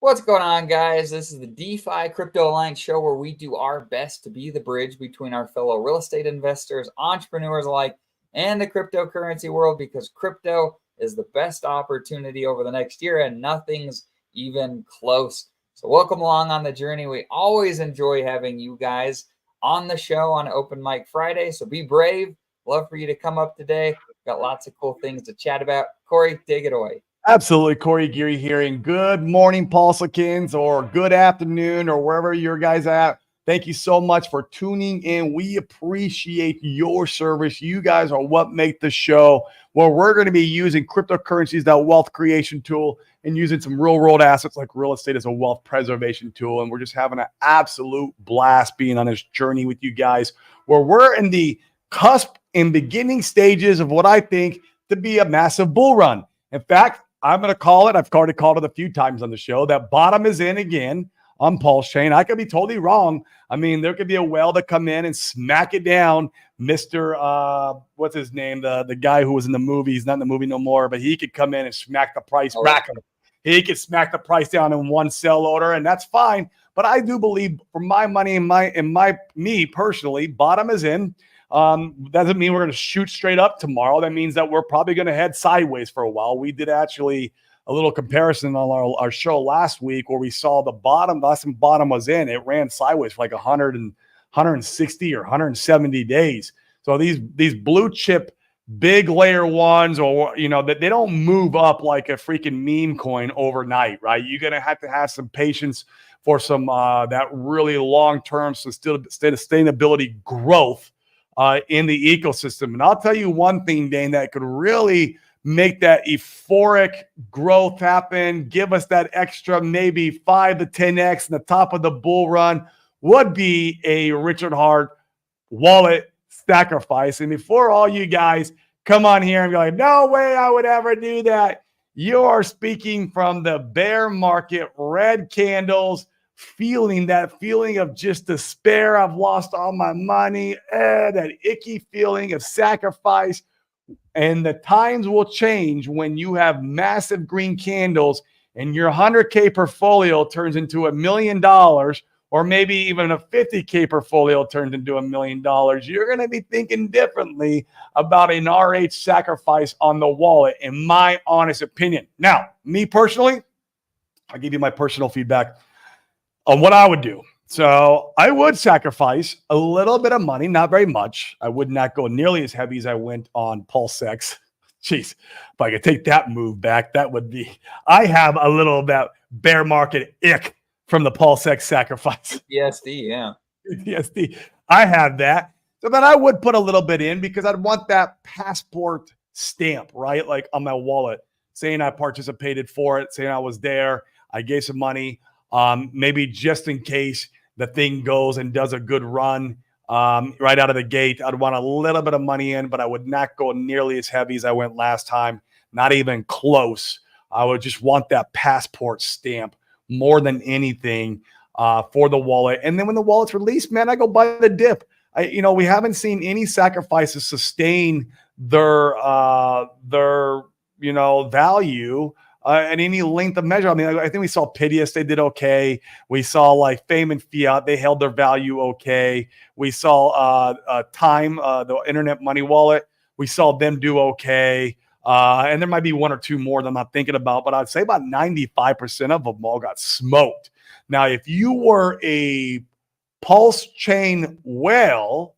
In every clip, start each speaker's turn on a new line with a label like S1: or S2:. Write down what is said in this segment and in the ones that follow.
S1: What's going on, guys? This is the DeFi Crypto Alliance show where we do our best to be the bridge between our fellow real estate investors, entrepreneurs alike, and the cryptocurrency world, because crypto is the best opportunity over the next year and nothing's even close. So welcome along on the journey. We always enjoy having you guys on the show on Open Mic Friday. So be brave. Love for you to come up today. Got lots of cool things to chat about. Corey, take it away.
S2: Absolutely. Corey Geary here. And good morning, Paulsicans, or good afternoon, or wherever your guys at. Thank you so much for tuning in. We appreciate your service. You guys are what make the show, where we're going to be using cryptocurrencies, that wealth creation tool, and using some real world assets like real estate as a wealth preservation tool. And we're just having an absolute blast being on this journey with you guys, where we're in the cusp and beginning stages of what I think to be a massive bull run. In fact, I'm going to call it, I've already called it a few times on the show, that bottom is in again on Pulse Chain. I could be totally wrong. I mean, there could be a whale to come in and smack it down. Mr. What's his name? The guy who was in the movie. He's not in the movie no more, but he could come in and smack the price back. He could smack the price down in one sell order, and that's fine. But I do believe, for my money and me personally, bottom is in. Doesn't mean we're going to shoot straight up tomorrow. That means that we're probably going to head sideways for a while. We did actually a little comparison on our show last week where we saw the bottom, last time bottom was in, it ran sideways for like 160 or 170 days. So these blue chip big layer ones, or that they don't move up like a freaking meme coin overnight, right? You're going to have some patience for some that really long-term sustainability growth in the ecosystem. And I'll tell you one thing, Dane, that could really make that euphoric growth happen, give us that extra maybe 5 to 10x in the top of the bull run, would be a Richard Heart wallet sacrifice. And before all you guys come on here and be like, no way I would ever do that, you are speaking from the bear market, red candles, that feeling of just despair. I've lost all my money, that icky feeling of sacrifice. And the times will change when you have massive green candles and your 100K portfolio turns into $1 million, or maybe even a 50K portfolio turns into $1 million. You're going to be thinking differently about an RH sacrifice on the wallet, in my honest opinion. Now, me personally, I'll give you my personal feedback on what I would do. So I would sacrifice a little bit of money, not very much. I would not go nearly as heavy as I went on PulseX. Jeez, if I could take that move back, that would be, I have a little about bear market ick from the PulseX sacrifice.
S1: PTSD, yeah.
S2: PTSD. I have that. So then I would put a little bit in because I'd want that passport stamp, right? Like on my wallet, saying I participated for it, saying I was there, I gave some money. Maybe just in case the thing goes and does a good run right out of the gate, I'd want a little bit of money in, but I would not go nearly as heavy as I went last time, not even close. I would just want that passport stamp more than anything for the wallet. And then when the wallet's released, man, I go buy the dip. We haven't seen any sacrifices sustain their value at any length of measure. I mean, I think we saw Pitius, they did okay. We saw like Fame and Fiat, they held their value okay. We saw Time, the internet money wallet, we saw them do okay. And there might be one or two more that I'm not thinking about, but I'd say about 95% of them all got smoked. Now, if you were a Pulse Chain whale,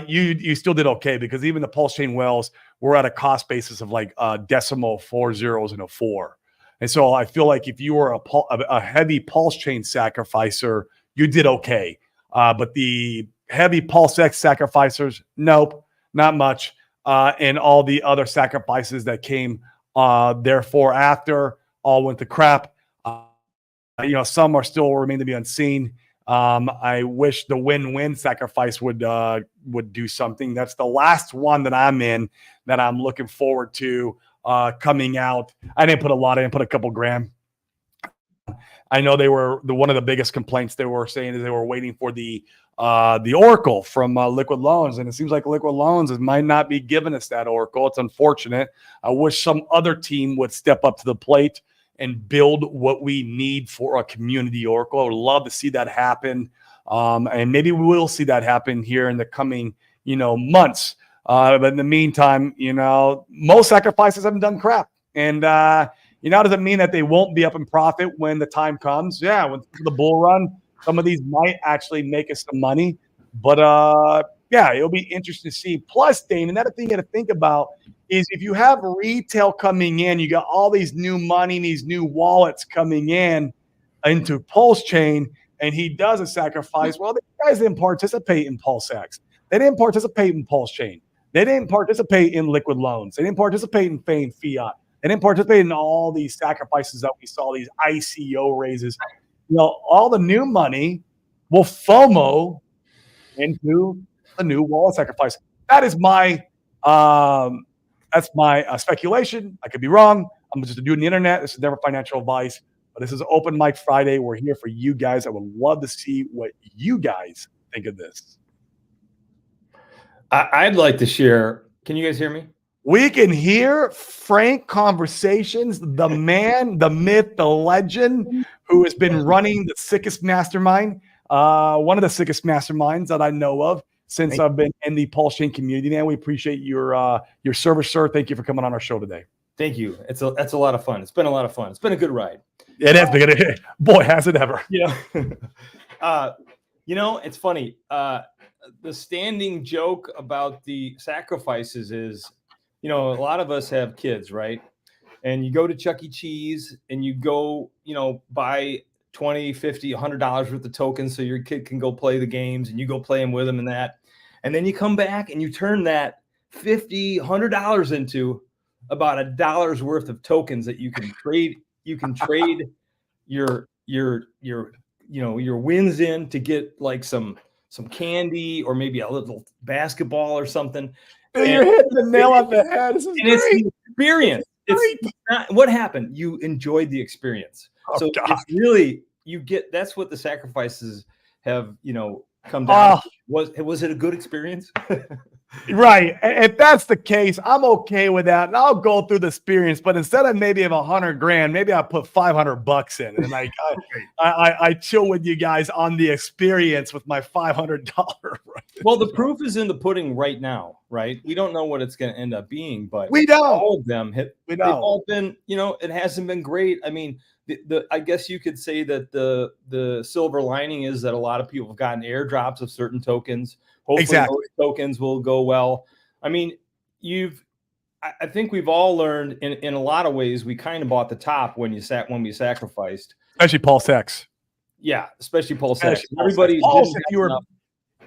S2: you still did okay, because even the Pulse Chain whales were at a cost basis of like decimal 4 zeros and a 4. And so I feel like if you were a heavy Pulse Chain sacrificer, you did okay. But the heavy PulseX sacrificers, nope, not much. And all the other sacrifices that came therefore after all went to crap. Some are still remain to be unseen. I wish the win-win sacrifice would do something. That's the last one that I'm in that I'm looking forward to coming out. I didn't put a lot in, put a couple grand. I know they were one of the biggest complaints they were saying is they were waiting for the Oracle from Liquid Loans, and it seems like Liquid Loans might not be giving us that Oracle. It's unfortunate. I wish some other team would step up to the plate and build what we need for a community oracle. I would love to see that happen. And maybe we will see that happen here in the coming, months. But in the meantime, most sacrifices haven't done crap. And, doesn't mean that they won't be up in profit when the time comes. Yeah, with the bull run, some of these might actually make us some money. But, yeah, it'll be interesting to see. Plus, Dane, another thing you got to think about is if you have retail coming in, you got all these new money, these new wallets coming in into Pulse Chain, and he does a sacrifice. Well, the guys didn't participate in PulseX. They didn't participate in Pulse Chain. They didn't participate in liquid loans. They didn't participate in Fiat. They didn't participate in all these sacrifices that we saw, these ICO raises. All the new money will FOMO into the new wallet sacrifice. That is my speculation. I could be wrong. I'm just doing the internet. This is never financial advice, but this is Open Mic Friday. We're here for you guys. I would love to see what you guys think of this.
S3: I'd like to share. Can you guys hear me?
S2: We can hear frank conversations. The man, the myth, the legend who has been running the sickest mastermind, one of the sickest masterminds that I know of since I've been in the Pulse Chain community. Man, we appreciate your service, sir. Thank you for coming on our show today.
S3: Thank you. That's a lot of fun. It's been a lot of fun. It's been a good ride.
S2: It has been. Boy, has it ever.
S3: Yeah. It's funny. The standing joke about the sacrifices is, a lot of us have kids, right? And you go to Chuck E. Cheese and you go, buy $20, $50, $100 worth of tokens so your kid can go play the games, and you go play them with them and that. And then you come back and you turn that $50, $100 into about $1 worth of tokens that you can trade. You can trade your wins in to get like some candy or maybe a little basketball or something.
S2: Dude, you're hitting the nail on the head. This is great.
S3: It's the experience. It's not what happened. You enjoyed the experience. So it's really, that's what the sacrifices have, come down. Was it a good experience?
S2: Right. If that's the case, I'm okay with that. And I'll go through the experience, but instead of maybe of $100,000, maybe I'll put $500 in. And I chill with you guys on the experience with my $500.
S3: Well, the proof is in the pudding right now, right? We don't know what it's going to end up being, but
S2: we don't.
S3: All of them they've all been, it hasn't been great. I mean, I guess you could say that the silver lining is that a lot of people have gotten airdrops of certain tokens. Hopefully those tokens will go well. I mean, I think we've all learned in a lot of ways. We kind of bought the top when we sacrificed,
S2: especially PulseX.
S3: Yeah, especially PulseX. Everybody,
S2: Pulse,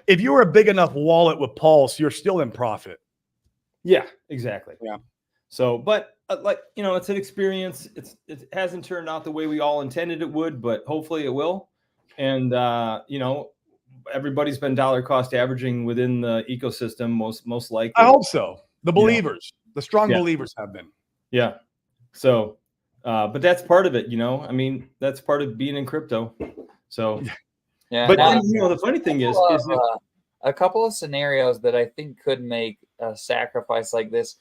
S2: if you were a big enough wallet with Pulse, you're still in profit.
S3: Yeah, exactly.
S2: Yeah.
S3: So, but it's an experience. It hasn't turned out the way we all intended it would, but hopefully it will. And everybody's been dollar cost averaging within the ecosystem most likely.
S2: I hope so. The believers, the strong believers have been.
S3: Yeah. So, but that's part of it, I mean, that's part of being in crypto. So,
S1: yeah.
S3: But the funny thing is
S1: a couple of scenarios that I think could make a sacrifice like this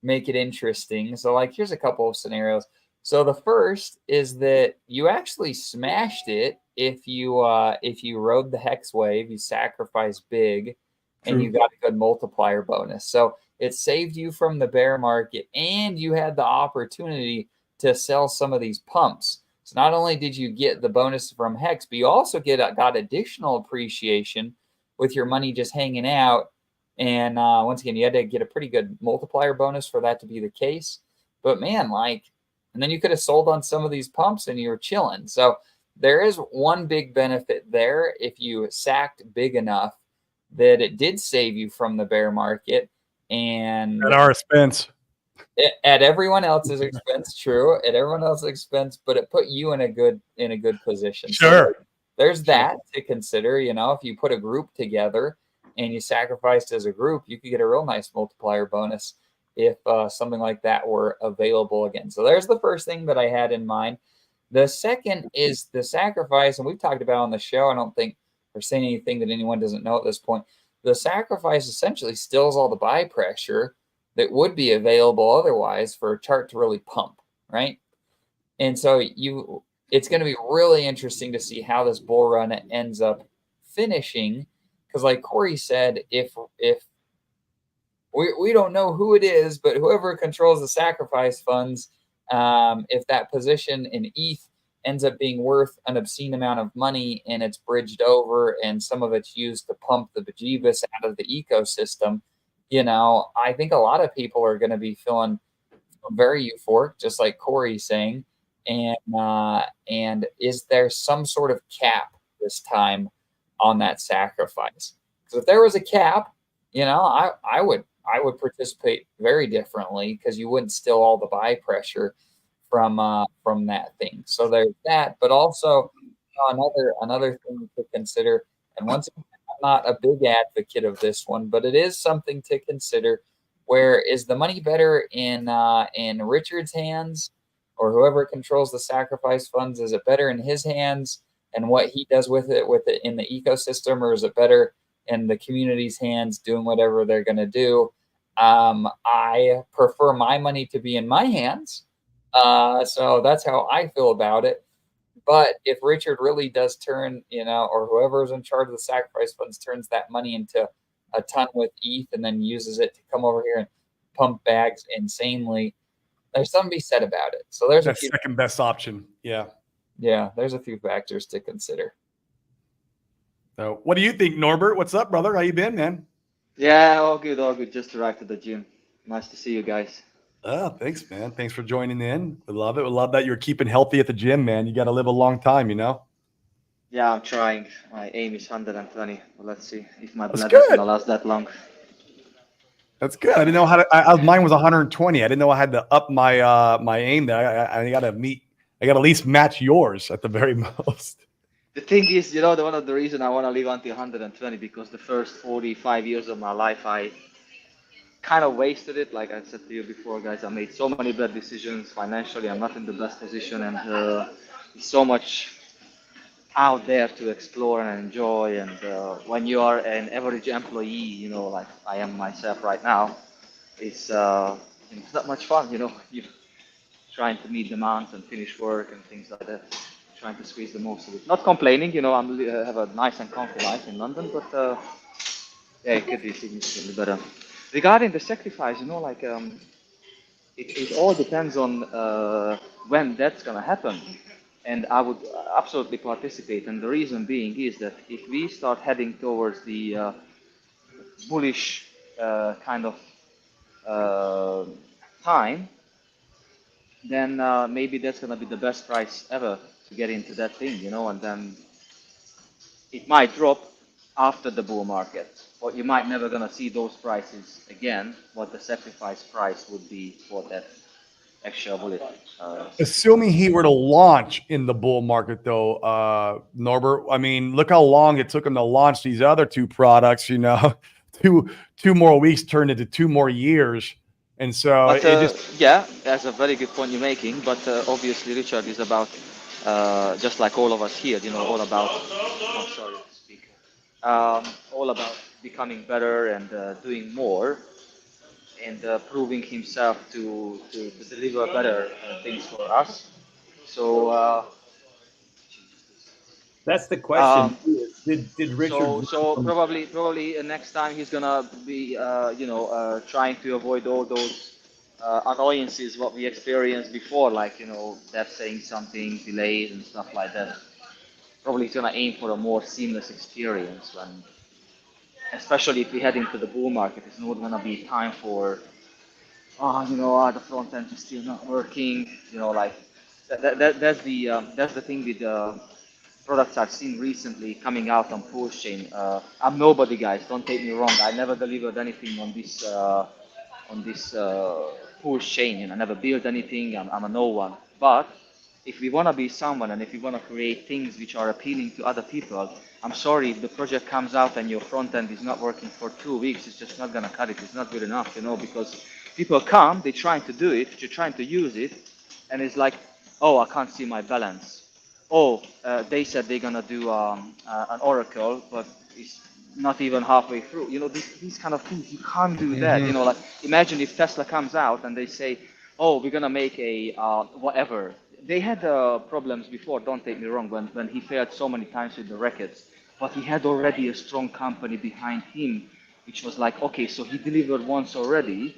S1: make it interesting. So, here's a couple of scenarios. So the first is that you actually smashed it if you rode the hex wave, you sacrificed big, and you got a good multiplier bonus. So it saved you from the bear market, and you had the opportunity to sell some of these pumps. So not only did you get the bonus from hex, but you also got additional appreciation with your money just hanging out. And once again, you had to get a pretty good multiplier bonus for that to be the case. But man, and then you could have sold on some of these pumps and you were chilling. So there is one big benefit there if you sacked big enough that it did save you from the bear market. And
S2: at our expense.
S1: At everyone else's expense, true. At everyone else's expense, but it put you in a good position.
S2: Sure.
S1: So there's that to consider. If you put a group together and you sacrificed as a group, you could get a real nice multiplier bonus if something like that were available again. So there's the first thing that I had in mind. The second is the sacrifice, and we've talked about on the show. I don't think we're saying anything that anyone doesn't know at this point. The sacrifice essentially stills all the buy pressure that would be available otherwise for a chart to really pump, right? And so it's going to be really interesting to see how this bull run ends up finishing. Because like Corey said, if we don't know who it is, but whoever controls the sacrifice funds, if that position in ETH ends up being worth an obscene amount of money and it's bridged over and some of it's used to pump the bejeebus out of the ecosystem, I think a lot of people are going to be feeling very euphoric, just like Corey's saying. And is there some sort of cap this time on that sacrifice? Because if there was a cap, I would participate very differently, because you wouldn't steal all the buy pressure from that thing. So there's that, but also another thing to consider. And once again, I'm not a big advocate of this one, but it is something to consider. Where is the money better in Richard's hands, or whoever controls the sacrifice funds? Is it better in his hands and what he does with it in the ecosystem, or is it better in the community's hands doing whatever they're going to do? I prefer my money to be in my hands. So that's how I feel about it. But if Richard really does turn, or whoever's in charge of the sacrifice funds turns that money into a ton with ETH and then uses it to come over here and pump bags insanely, there's something to be said about it. So there's
S2: the second best option. Yeah.
S1: Yeah, there's a few factors to consider.
S2: So what do you think, Norbert? What's up, brother? How you been, man?
S4: Yeah, all good, all good. Just arrived at the gym. Nice to see you guys.
S2: Oh, thanks, man. Thanks for joining in. We love it. We love that you're keeping healthy at the gym, man. You got to live a long time,
S4: Yeah, I'm trying. My aim is 120. Well, let's see if my
S2: That's
S4: blood is
S2: good.
S4: gonna last that long.
S2: That's good. I didn't know how to. Mine was 120. I didn't know I had to up my my aim there. I got to meet. I got to at least match yours at the very most.
S4: The thing is, one of the reasons I want to live until 120, because the first 45 years of my life, I kind of wasted it. Like I said to you before, guys, I made so many bad decisions financially. I'm not in the best position, and there's so much out there to explore and enjoy. And when you are an average employee, like I am myself right now, it's not much fun. You're trying to meet demands and finish work and things like that. Trying to squeeze the most of it. Not complaining, I have a nice and comfy life in London, but yeah, it could be significantly better. Regarding the sacrifice, it all depends on when that's gonna happen. And I would absolutely participate. And the reason being is that if we start heading towards the bullish kind of time, then maybe that's gonna be the best price ever to get into that thing, and then it might drop after the bull market, but you might never gonna see those prices again, what the sacrifice price would be for that extra bullet.
S2: Assuming he were to launch in the bull market, though, Norbert, I mean, look how long it took him to launch these other two products. Two more weeks turned into 2 more years. And so
S4: but, yeah, that's a very good point you're making. But obviously, Richard is about just like all of us here, all about. I'm sorry, speaker. All about becoming better and doing more, and proving himself to deliver better things for us. So.
S3: That's the question. Did Richard?
S4: So probably next time he's gonna be trying to avoid all those annoyances what we experienced before, like that saying something, delays and stuff like that. Probably he's gonna aim for a more seamless experience when, especially if we head into the bull market, it's not gonna be time for the front end is still not working. Like that's the thing with products I've seen recently coming out on Pulse Chain. I'm nobody, guys. Don't take me wrong. I never delivered anything on this Pulse Chain. I never built anything. I'm a no one. But if we want to be someone and if we want to create things which are appealing to other people, I'm sorry if the project comes out and your front end is not working for 2 weeks. It's just not gonna cut it. It's not good enough, because people come, they're trying to do it, they're trying to use it, and it's like, oh, I can't see my balance. Oh, they said they're gonna do an Oracle, but it's not even halfway through. These kind of things, you can't do that. Like imagine if Tesla comes out and they say, oh, we're gonna make a whatever, they had problems before. Don't take me wrong. When he failed so many times with the rackets, but he had already a strong company behind him, which was like, okay, so he delivered once already.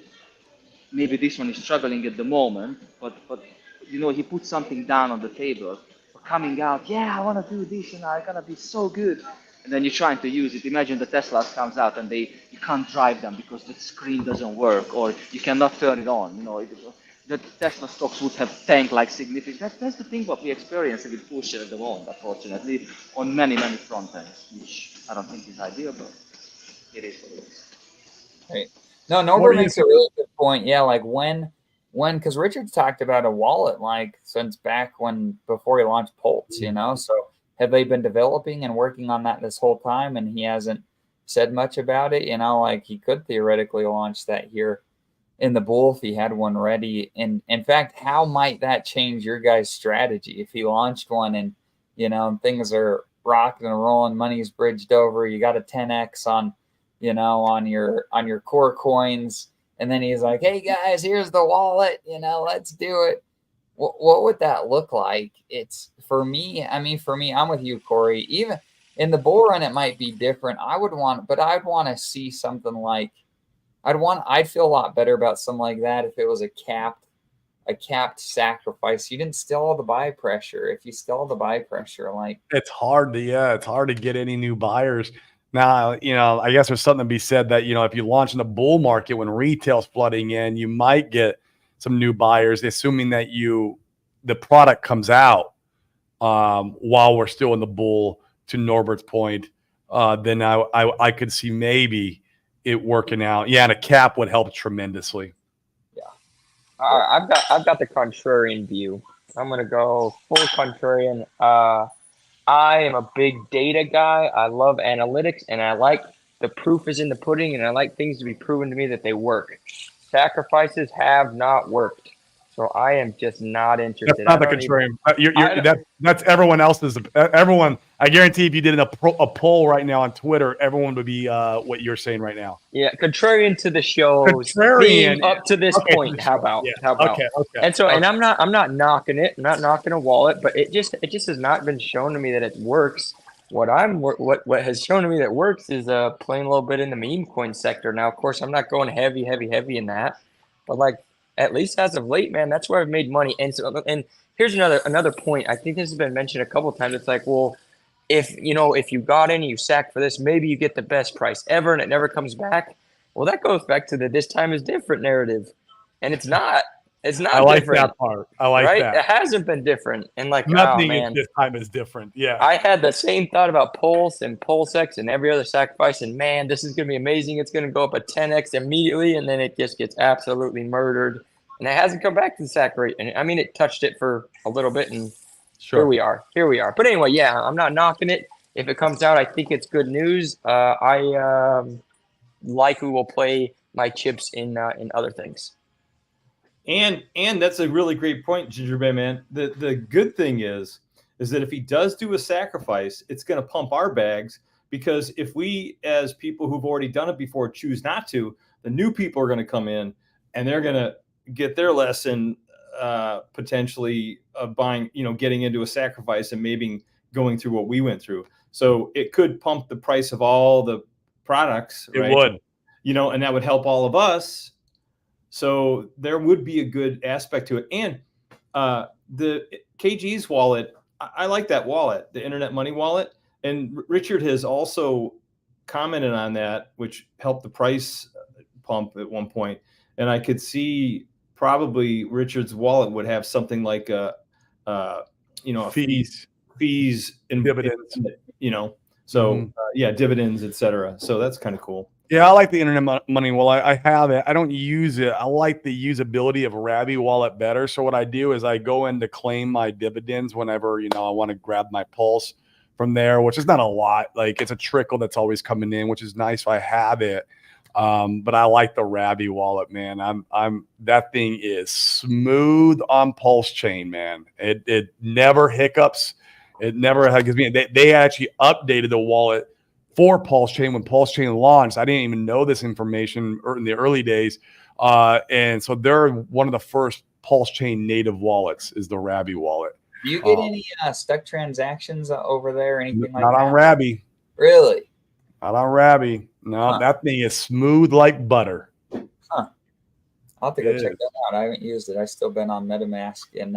S4: Maybe this one is struggling at the moment, but he put something down on the table. Coming out, yeah, I want to do this, I'm gonna be so good. And then you're trying to use it. Imagine the Teslas comes out and you can't drive them because the screen doesn't work or you cannot turn it on. The Tesla stocks would have tanked like significant. That's the thing what we experience with Porsche at the moment, unfortunately, on many front ends, which I don't think is ideal, but it is what it is.
S1: Right. No, Norbert makes a really good point. Yeah, like when, because Richard's talked about a wallet like since back before he launched Pulse, So have they been developing and working on that this whole time? And he hasn't said much about it. Like he could theoretically launch that here in the bull if he had one ready. And in fact, how might that change your guys' strategy if he launched one and things are rocking and rolling, money's bridged over, you got a 10x on on your core coins, and then he's like, hey guys, here's the wallet, let's do it. What would that look like? It's for me, I'm with you, Corey. Even in the bull run, it might be different. I'd want to see something like, I'd feel a lot better about something like that if it was a capped sacrifice. You didn't steal all the buy pressure. If you steal the buy pressure, like
S2: it's hard to get any new buyers. Now, I guess there's something to be said that, if you launch in the bull market when retail's flooding in, you might get some new buyers, assuming that the product comes out while we're still in the bull, to Norbert's point. Then I could see maybe it working out. Yeah, and a cap would help tremendously.
S5: Yeah. I've got the contrarian view. I'm going to go full contrarian. I am a big data guy. I love analytics, and I like the proof is in the pudding, and I like things to be proven to me that they work. Sacrifices have not worked, so I am just not interested.
S2: That's not the contrarian. That's everyone else's. Everyone, I guarantee if you did a poll right now on Twitter, everyone would be what you're saying right now.
S5: Yeah, contrarian to the show.
S2: Contrarian
S5: up to this point. How about? Yeah. How about? Okay. And so, and I'm not knocking it. I'm not knocking a wallet, but it just has not been shown to me that it works. What has shown to me that works is playing a little bit in the meme coin sector. Now, of course, I'm not going heavy in that, but like at least as of late, man, that's where I've made money. And so, and here's another point. I think this has been mentioned a couple of times. It's like, well, if you got in, you sack for this, maybe you get the best price ever, and it never comes back. Well, that goes back to the this time is different narrative, and it's not. It's not.
S2: I like
S5: different,
S2: that part. I like that.
S5: It hasn't been different, and like
S2: nothing this time is different. Yeah,
S5: I had the same thought about Pulse and PulseX and every other sacrifice, and man, this is going to be amazing. It's going to go up a 10x immediately, and then it just gets absolutely murdered, and it hasn't come back to the sack rate. And I mean, it touched it for a little bit, and here we are. But anyway, yeah, I'm not knocking it. If it comes out, I think it's good news. I likely will play my chips in other things.
S3: And that's a really great point, Gingerbread Man. The good thing is that if he does do a sacrifice, it's going to pump our bags, because if we, as people who've already done it before, choose not to, the new people are going to come in and they're going to get their lesson potentially of buying, getting into a sacrifice and maybe going through what we went through. So it could pump the price of all the products. Right?
S2: It would,
S3: and that would help all of us. So there would be a good aspect to it. And the KG's wallet, I like that wallet, the Internet Money wallet. And Richard has also commented on that, which helped the price pump at one point. And I could see probably Richard's wallet would have something like fees and
S2: dividends,
S3: So dividends, etc. So that's kind of cool.
S2: Yeah, I like the Internet Money wallet. I have it. I don't use it. I like the usability of a Rabby wallet better. So what I do is I go in to claim my dividends whenever, I want to grab my Pulse from there, which is not a lot. Like it's a trickle that's always coming in, which is nice. So I have it. But I like the Rabby wallet, man. That thing is smooth on Pulse Chain, man. It never hiccups. It never gives me. They actually updated the wallet for Pulse Chain when Pulse Chain launched. I didn't even know this information in the early days. And so they're one of the first Pulse Chain native wallets is the Rabby wallet.
S1: Do you get any stuck transactions over there? Anything like that?
S2: Not on Rabby.
S1: Really?
S2: Not on Rabby. No, that thing is smooth like butter.
S1: Huh. I'll have to go check that out. I haven't used it. I've still been on MetaMask, and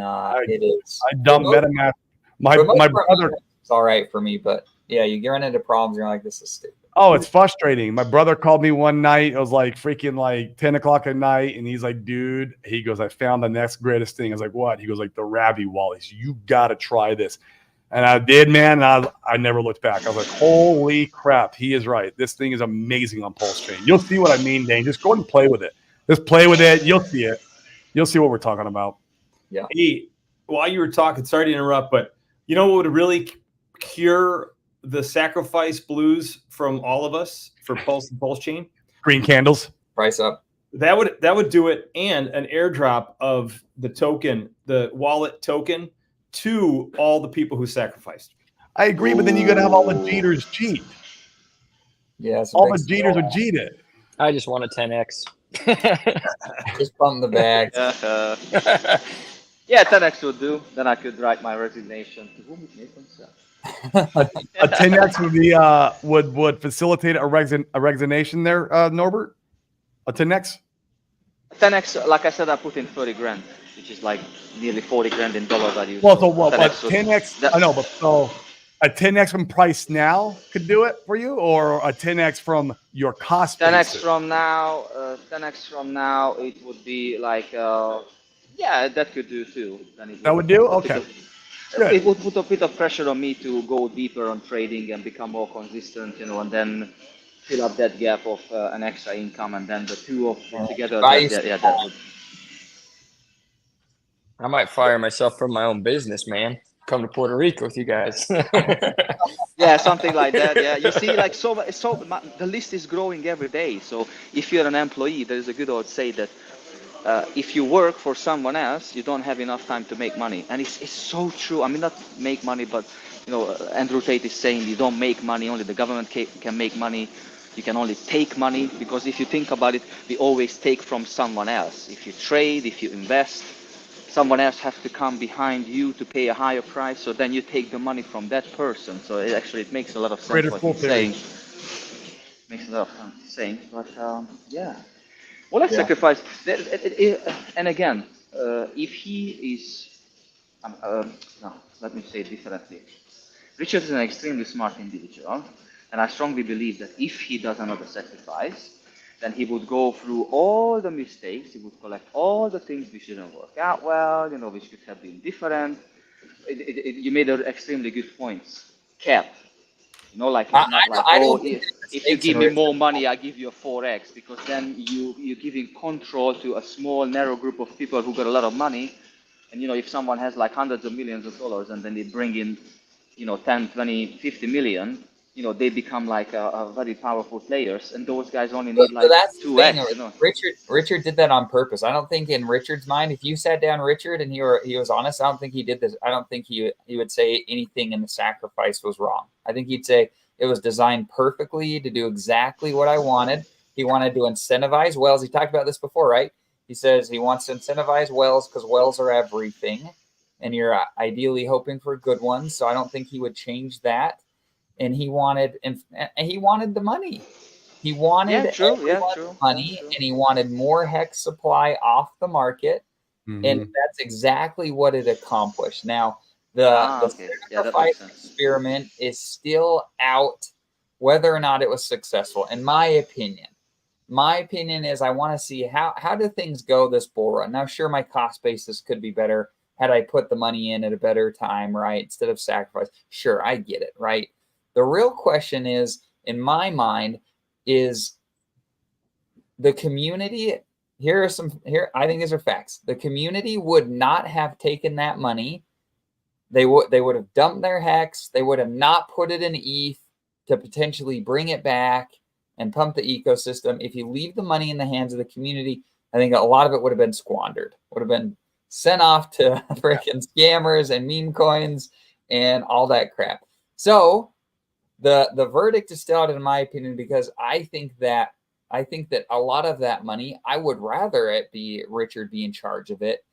S1: it is.
S2: I dumped MetaMask. My brother.
S1: It's all right for me, but yeah, you run into problems. You're like, this is stupid.
S2: Oh, it's frustrating. My brother called me one night. It was like freaking like 10 o'clock at night. And he's like, dude, he goes, I found the next greatest thing. I was like, what? He goes, like the Rabby wallet. You got to try this. And I did, man. And I never looked back. I was like, holy crap. He is right. This thing is amazing on Pulse Chain. You'll see what I mean, Dane. Just go ahead and play with it. Just play with it. You'll see it. You'll see what we're talking about.
S1: Yeah.
S3: Hey, while you were talking, sorry to interrupt, but you know what would really cure the sacrifice blues from all of us for Pulse and Pulse Chain?
S2: Green candles.
S1: Price up.
S3: That would do it, and an airdrop of the token, the wallet token, to all the people who sacrificed.
S2: I agree, but then you got to have all the Jeters cheat.
S1: Yeah,
S2: all the Jeters would cheat it.
S5: I just want a 10x.
S1: Just pump the bag.
S4: Yeah, 10x would do. Then I could write my resignation. To whom it may concern.
S2: A 10x would be would facilitate a resignation there, Norbert. A 10x.
S4: 10x, like I said, I put in 30 grand, which is like nearly 40 grand in dollars. I use.
S2: Well, so what? 10x. I know, but so a 10x from price now could do it for you, or a 10x from your cost.
S4: 10x
S2: basis?
S4: from now. 10x from now, it would be like. Yeah, that could do too.
S2: That would do? Okay.
S4: It would put a bit of pressure on me to go deeper on trading and become more consistent, and then fill up that gap of an extra income, and then the two of them together. That would.
S5: I might fire myself from my own business, man. Come to Puerto Rico with you guys.
S4: Yeah, something like that. Yeah, you see, like the list is growing every day. So if you're an employee, there's a good old say that. If you work for someone else, you don't have enough time to make money, and it's so true. I mean, not make money, but Andrew Tate is saying you don't make money. Only the government can make money. You can only take money, because if you think about it, we always take from someone else. If you trade, if you invest, someone else has to come behind you to pay a higher price. So then you take the money from that person. So it makes a lot of sense what he's saying. Makes a lot of sense saying, but yeah. Well, let's sacrifice. And again, if he is, no, let me say it differently. Richard is an extremely smart individual, and I strongly believe that if he does another sacrifice, then he would go through all the mistakes. He would collect all the things which didn't work out well, which could have been different. You made an extremely good points. Cap. Like it's not like, oh, if you give me more money, I give you a 4x, because then you're giving control to a small, narrow group of people who got a lot of money. And, if someone has like hundreds of millions of dollars and then they bring in, 10, 20, 50 million, they become like a very powerful players. And those guys only need like 2x.
S1: Richard did that on purpose. I don't think in Richard's mind, if you sat down Richard and he was honest, I don't think he did this. I don't think he would say anything in the sacrifice was wrong. I think he'd say it was designed perfectly to do exactly what I wanted. He wanted to incentivize whales. He talked about this before, right? He says he wants to incentivize whales because whales are everything, and you're ideally hoping for good ones. So I don't think he would change that. And he wanted the money. He wanted money, and he wanted more hex supply off the market, and that's exactly what it accomplished. Now, the sacrifice experiment is still out, whether or not it was successful. In my opinion is I want to see how do things go this bull run. Now, sure, my cost basis could be better had I put the money in at a better time, right, instead of sacrifice. Sure, I get it, right? The real question is, in my mind, is the community. Here, I think these are facts. The community would not have taken that money. They would have dumped their hex. They would have not put it in ETH to potentially bring it back and pump the ecosystem. If you leave the money in the hands of the community, I think a lot of it would have been squandered, would have been sent off to freaking scammers and meme coins and all that crap. So the verdict is still out, in my opinion, because I think that a lot of that money, I would rather it be Richard be in charge of it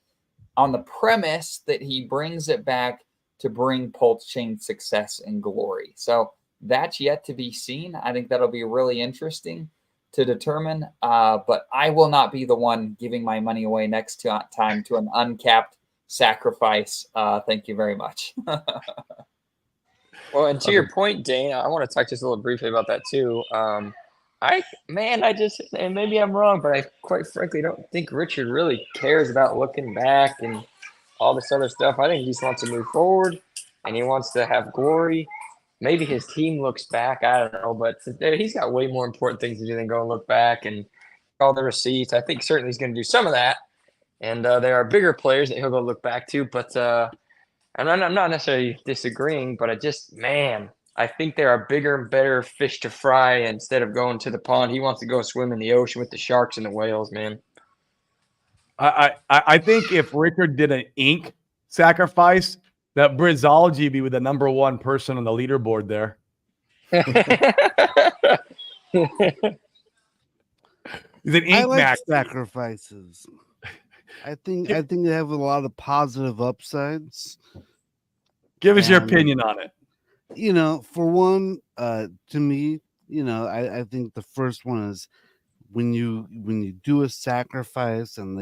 S1: on the premise that he brings it back to bring Pulse Chain success and glory. So that's yet to be seen. I think that'll be really interesting to determine. But I will not be the one giving my money away next time to an uncapped sacrifice. Thank you very much.
S5: Well, and to your point, Dane, I want to talk just a little briefly about that too. And maybe I'm wrong, but I quite frankly don't think Richard really cares about looking back and all this other stuff. I think he just wants to move forward and he wants to have glory. Maybe his team looks back. I don't know, but he's got way more important things to do than go and look back and all the receipts. I think certainly he's going to do some of that. And there are bigger players that he'll go look back to, but and I'm not necessarily disagreeing, but I think there are bigger and better fish to fry instead of going to the pond. He wants to go swim in the ocean with the sharks and the whales, man.
S2: I think if Richard did an ink sacrifice, that Brizology would be with the number one person on the leaderboard there. He's an ink
S6: I like
S2: max.
S6: sacrifices. I think they have a lot of positive upsides.
S2: Give us your opinion on it.
S6: You know, for one, to me, you know, I think the first one is when you do a sacrifice and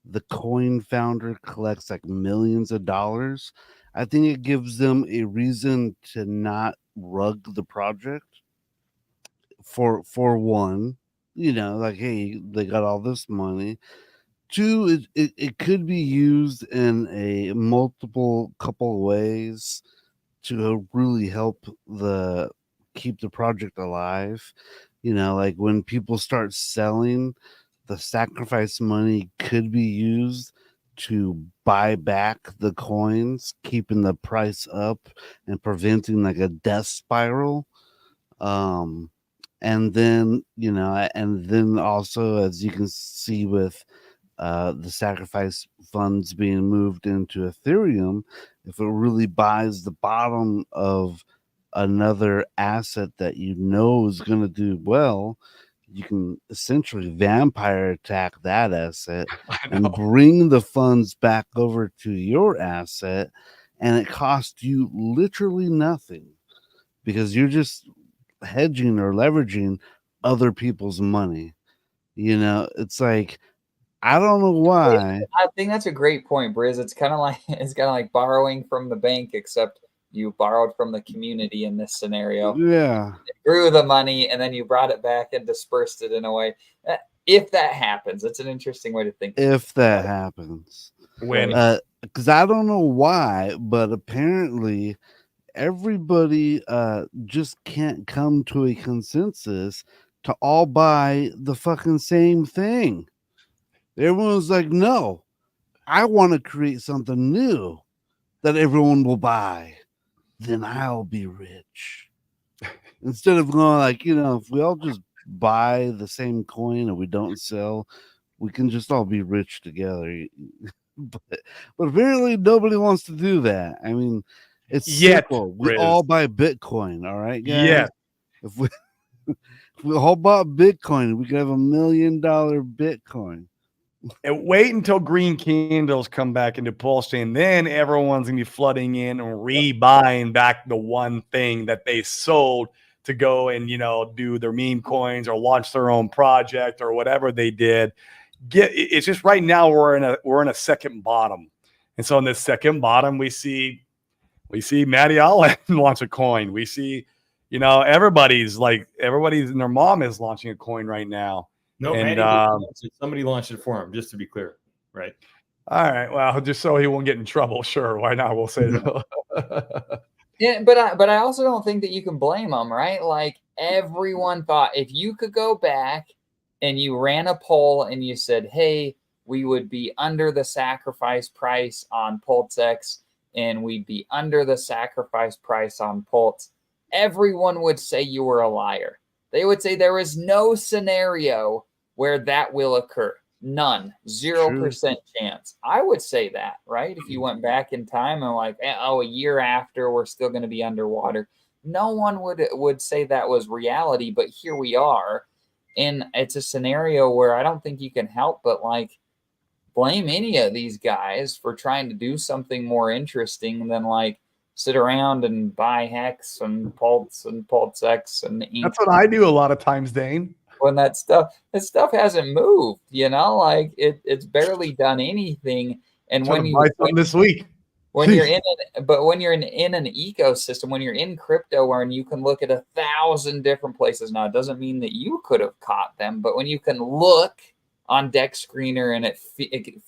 S6: the coin founder collects like millions of dollars, I think it gives them a reason to not rug the project. For one, you know, like, hey, they got all this money. Two, it could be used in a multiple couple of ways to really help keep the project alive. You know, like when people start selling, the sacrifice money could be used to buy back the coins, keeping the price up and preventing like a death spiral. And then, you know, and then also, as you can see with the sacrifice funds being moved into Ethereum, if it really buys the bottom of another asset that you know is going to do well, you can essentially vampire attack that asset and bring the funds back over to your asset, and it costs you literally nothing because you're just hedging or leveraging other people's money. You know, it's like, I don't know why.
S1: I think that's a great point, Briz. It's kind of like borrowing from the bank, except you borrowed from the community in this scenario.
S6: Yeah.
S1: You grew the money and then you brought it back and dispersed it in a way. If that happens, it's an interesting way to think.
S6: If that happens.
S2: When?
S6: Because I don't know why, but apparently everybody just can't come to a consensus to all buy the fucking same thing. Everyone's like, no, I want to create something new that everyone will buy. Then I'll be rich. Instead of going like, you know, if we all just buy the same coin and we don't sell, we can just all be rich together. But apparently nobody wants to do that. I mean, it's simple. We all buy Bitcoin, all right, guys?
S2: Yeah.
S6: If we all bought Bitcoin, we could have $1 million Bitcoin.
S2: And wait until green candles come back into Pulse Chain. Then everyone's going to be flooding in and rebuying back the one thing that they sold to go and, you know, do their meme coins or launch their own project or whatever they did. It's just right now we're in a second bottom. And so in this second bottom, we see Matty Allen launch a coin. We see, you know, everybody's and their mom is launching a coin right now.
S3: No, and somebody launched it for him, just to be clear, right?
S2: All right. Well, just so he won't get in trouble. Sure. Why not? We'll say that.
S1: Yeah, but I also don't think that you can blame them, right? Like everyone thought if you could go back and you ran a poll and you said, hey, we would be under the sacrifice price on PulseX and we'd be under the sacrifice price on Pulse, everyone would say you were a liar. They would say there is no scenario where that will occur. None. 0% chance. I would say that, right? If you went back in time and like, oh, a year after, we're still going to be underwater. No one would say that was reality, but here we are. And it's a scenario where I don't think you can help but like blame any of these guys for trying to do something more interesting than like sit around and buy Hex and Pulse and PulseX and Ink.
S2: That's what I do a lot of times, Dane.
S1: When that stuff hasn't moved, like it's barely done anything. And when you
S2: buy this week,
S1: when you're in it, but when you're in an ecosystem, when you're in crypto, where you can look at 1,000 different places now, it doesn't mean that you could have caught them, but when you can look on Dex Screener and it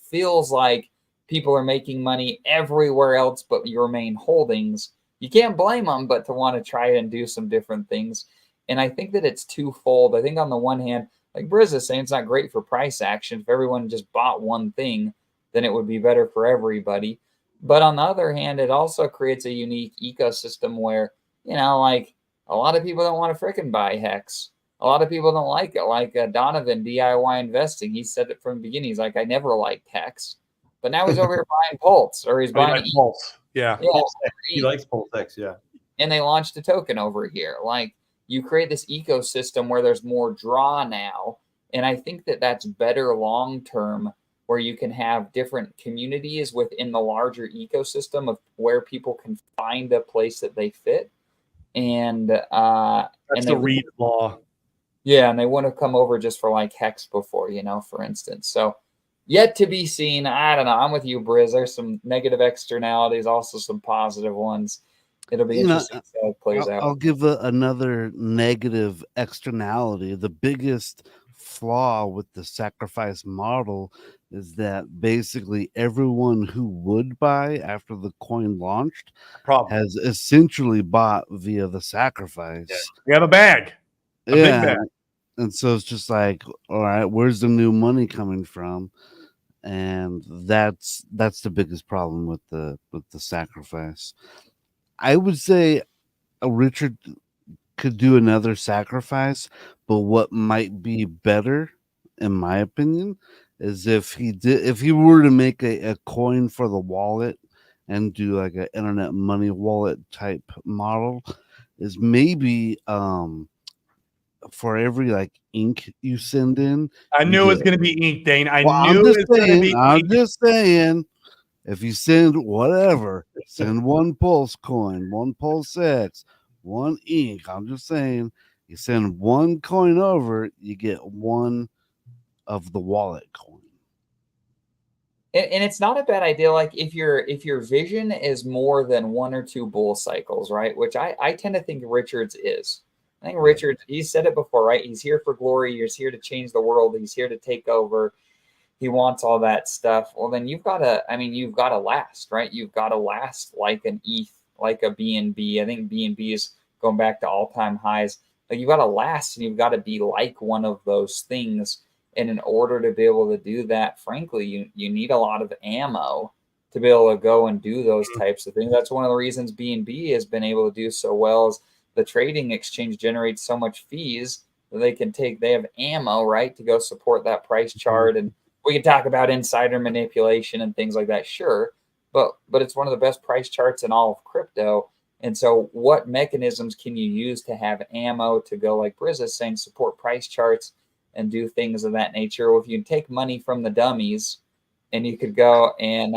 S1: feels like people are making money everywhere else but your main holdings, you can't blame them but to want to try and do some different things. And I think that it's twofold. I think on the one hand, like Briz is saying, it's not great for price action. If everyone just bought one thing, then it would be better for everybody. But on the other hand, it also creates a unique ecosystem where, like a lot of people don't want to freaking buy Hex. A lot of people don't like it. Like Donovan, DIY Investing, he said it from the beginning. He's like, I never liked Hex. But now he's over here buying Pulse, or he's buying
S2: Pulse. Yeah.
S3: He likes PulseX, yeah.
S1: And they launched a token over here. Like, you create this ecosystem where there's more draw now. And I think that that's better long-term, where you can have different communities within the larger ecosystem of where people can find a place that they fit. And
S2: that's the Reed law.
S1: Yeah, and they wouldn't have come over just for like Hex before, for instance. So yet to be seen. I don't know. I'm with you, Briz. There's some negative externalities, also some positive ones. It'll be interesting to see how it plays out.
S6: I'll give another negative externality. The biggest flaw with the sacrifice model is that basically everyone who would buy after the coin launched has essentially bought via the sacrifice.
S2: Yeah. We have a bag. A big bag.
S6: And so it's just like, all right, where's the new money coming from? And that's the biggest problem with the sacrifice. I would say Richard could do another sacrifice, but what might be better, in my opinion, is if he were to make a coin for the wallet and do like an internet money wallet type model, is maybe for every like ink you send in.
S2: I knew it was going to be ink, Dane. I'm
S6: just saying. If you send whatever, send one Pulse coin, one PulseX, one ink. I'm just saying, you send one coin over, you get one of the wallet coin.
S1: And it's not a bad idea. Like if your vision is more than one or two bull cycles, right? Which I tend to think Richards is. I think Richards, he said it before, right? He's here for glory. He's here to change the world. He's here to take over. He wants all that stuff. Well, then you've got to last, right? You've got to last like an ETH, like a BNB. I think BNB is going back to all-time highs. Like you've got to last, and you've got to be like one of those things. And in order to be able to do that, frankly, you need a lot of ammo to be able to go and do those types of things. That's one of the reasons BNB has been able to do so well, is the trading exchange generates so much fees that they have ammo, right, to go support that price chart. And we can talk about insider manipulation and things like that, sure, but it's one of the best price charts in all of crypto. And so what mechanisms can you use to have ammo to go, like Briz is saying, support price charts and do things of that nature? Well, if you can take money from the dummies and you could go and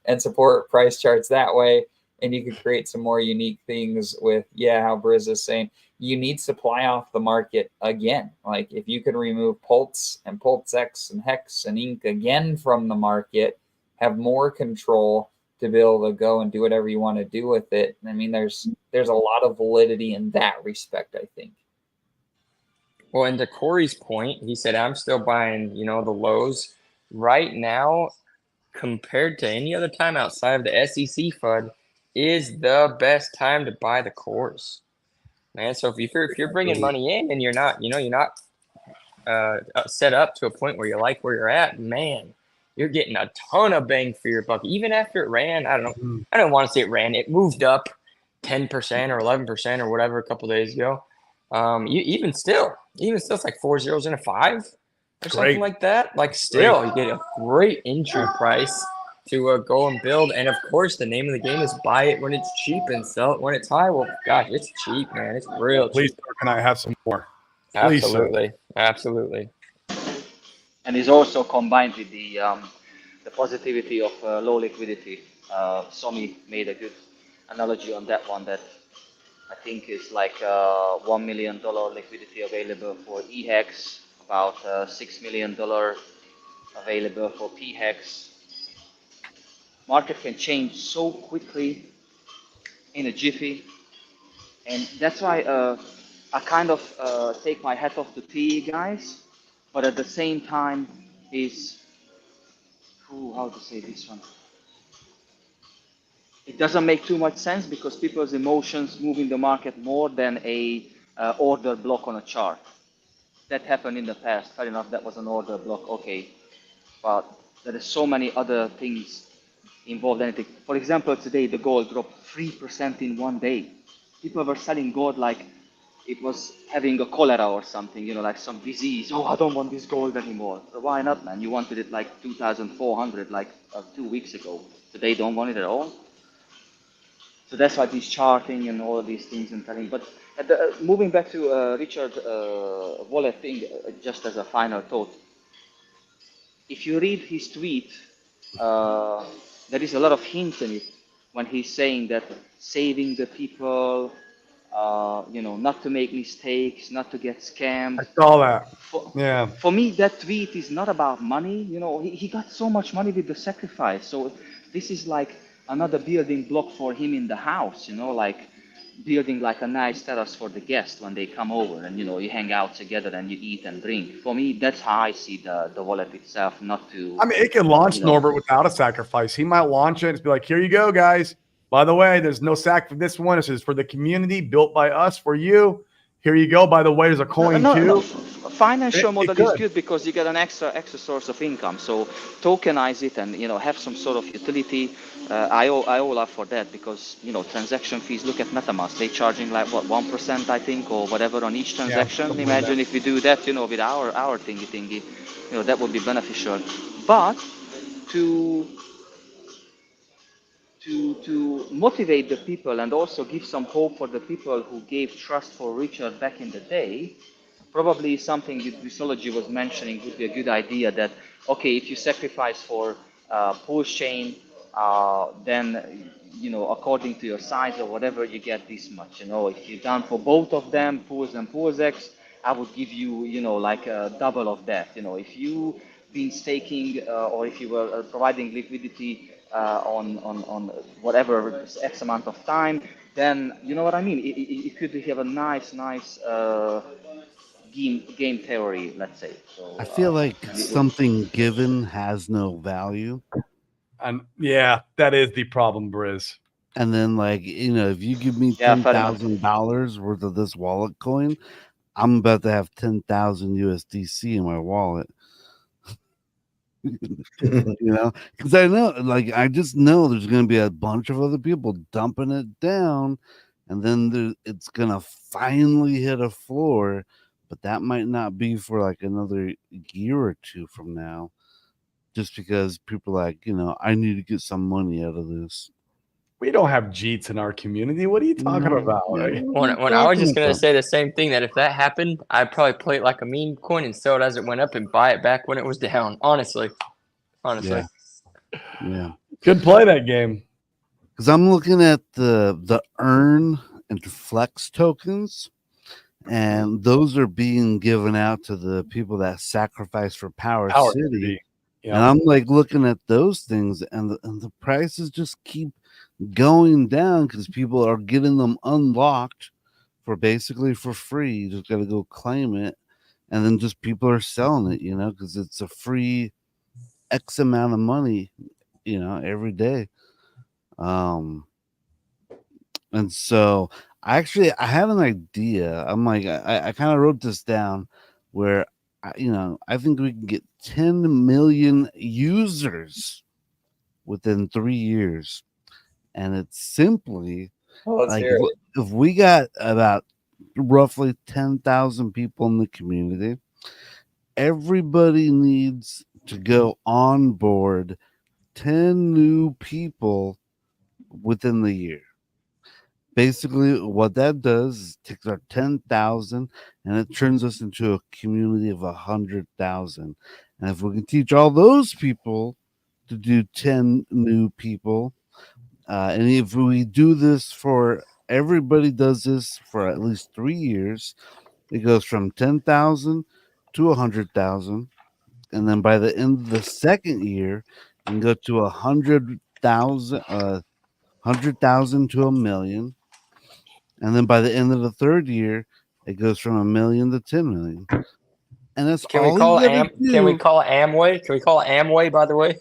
S1: and support price charts that way, and you could create some more unique things with, how Briz is saying, you need supply off the market again. Like if you could remove Pulse and PulseX and Hex and Ink again from the market, have more control to be able to go and do whatever you want to do with it. I mean, there's a lot of validity in that respect, I think.
S5: Well, and to Corey's point, he said, I'm still buying, the lows right now compared to any other time outside of the SEC FUD is the best time to buy the cores. Man, so if you're bringing money in and you're not set up to a point where you like where you're at, man, you're getting a ton of bang for your buck. Even after it ran, I don't want to say it ran. It moved up 10% or 11% or whatever a couple days ago. Even still, it's like 4 zeros and a 5 or something like that. Like still, you get a great entry price to go and build. And of course, the name of the game is buy it when it's cheap and sell it when it's high. Well, gosh, it's cheap, man. It's real cheap.
S2: Please, can I have some more?
S5: Absolutely. Absolutely.
S4: and is also combined with the positivity of low liquidity. Somi made a good analogy on that one, that I think is like $1 million liquidity available for EHEX, about $6 million available for PHEX. Market can change so quickly in a jiffy, and that's why I kind of take my hat off to PE guys, but at the same time is, how to say this one? It doesn't make too much sense because people's emotions move in the market more than a order block on a chart. That happened in the past. Fair enough, that was an order block, okay. But there are so many other things involved in it. For example, today the gold dropped 3% in one day. People were selling gold like it was having a cholera or something, you know, like some disease. Oh, I don't want this gold anymore. So why not, man? You wanted it like 2,400 like 2 weeks ago. Today don't want it at all. So that's why this charting and all of these things and telling. But moving back to Richard wallet thing, just as a final thought. If you read his tweet, there is a lot of hints in it when he's saying that saving the people, you know, not to make mistakes, not to get scammed.
S2: I saw that.
S4: For me, that tweet is not about money. You know, he got so much money with the sacrifice. So this is like another building block for him in the house, you know, like building like a nice terrace for the guests when they come over, and you know, you hang out together and you eat and drink. For me, that's how I see the wallet itself, not to.
S2: I mean, it can launch, Norbert, without a sacrifice. He might launch it and be like, here you go, guys. By the way, there's no sack for this one. This is for the community, built by us for you. Here you go. By the way, there's a coin too.
S4: Financial model is good because you get an extra source of income. So tokenize it and, you know, have some sort of utility. I all up for that because, you know, transaction fees. Look at MetaMask. They're charging like what, 1%, I think, or whatever on each transaction. Yeah, imagine if we do that, you know, with our thingy, you know, that would be beneficial. But to motivate the people and also give some hope for the people who gave trust for Richard back in the day, probably something that Visology was mentioning would be a good idea, that, okay, if you sacrifice for Pulse Chain, then, you know, according to your size or whatever, you get this much. You know, if you're done for both of them, Pulse and PulseX, I would give you, you know, like a double of that. You know, if you've been staking or if you were providing liquidity on whatever X amount of time, then, you know what I mean? It could have a nice game theory, let's say. So,
S6: I feel like something given has no value.
S2: And yeah, that is the problem, Briz.
S6: And then, like, you know, if you give me $10,000 worth of this wallet coin, I'm about to have 10,000 USDC in my wallet. You know, because I know, like, I just know there's going to be a bunch of other people dumping it down, and then it's going to finally hit a floor, but that might not be for like another year or two from now, just because people are like, you know, I need to get some money out of this.
S2: We don't have Jeets in our community. What are you talking about?
S5: Right? When I was just going to say the same thing, that if that happened, I'd probably play it like a meme coin and sell it as it went up and buy it back when it was down. Honestly.
S6: Yeah.
S2: Good play that game.
S6: Because I'm looking at the Earn and Flex tokens, and those are being given out to the people that sacrifice for Power City. Yeah. And I'm like looking at those things, and the prices just keep going down because people are getting them unlocked for basically for free. You just got to go claim it, and then just people are selling it, you know, because it's a free X amount of money, you know, every day. And so I have an idea. I'm like, I kind of wrote this down where, you know, I think we can get 10 million users within 3 years. And it's simply like if we got about roughly 10,000 people in the community, everybody needs to go on board 10 new people within the year. Basically, what that does is takes our 10,000 and it turns us into a community of 100,000. And if we can teach all those people to do 10 new people, and if we do this for everybody does this for at least 3 years, it goes from 10,000 to 100,000. And then by the end of the second year, you can go to 100,000, 100,000 to 1,000,000. And then by the end of the third year, it goes from 1,000,000 to 10,000,000. And that's
S5: Can we
S6: all
S5: call
S6: you
S5: it
S6: gotta do.
S5: Can we call it Amway? Can we call it Amway, by the way?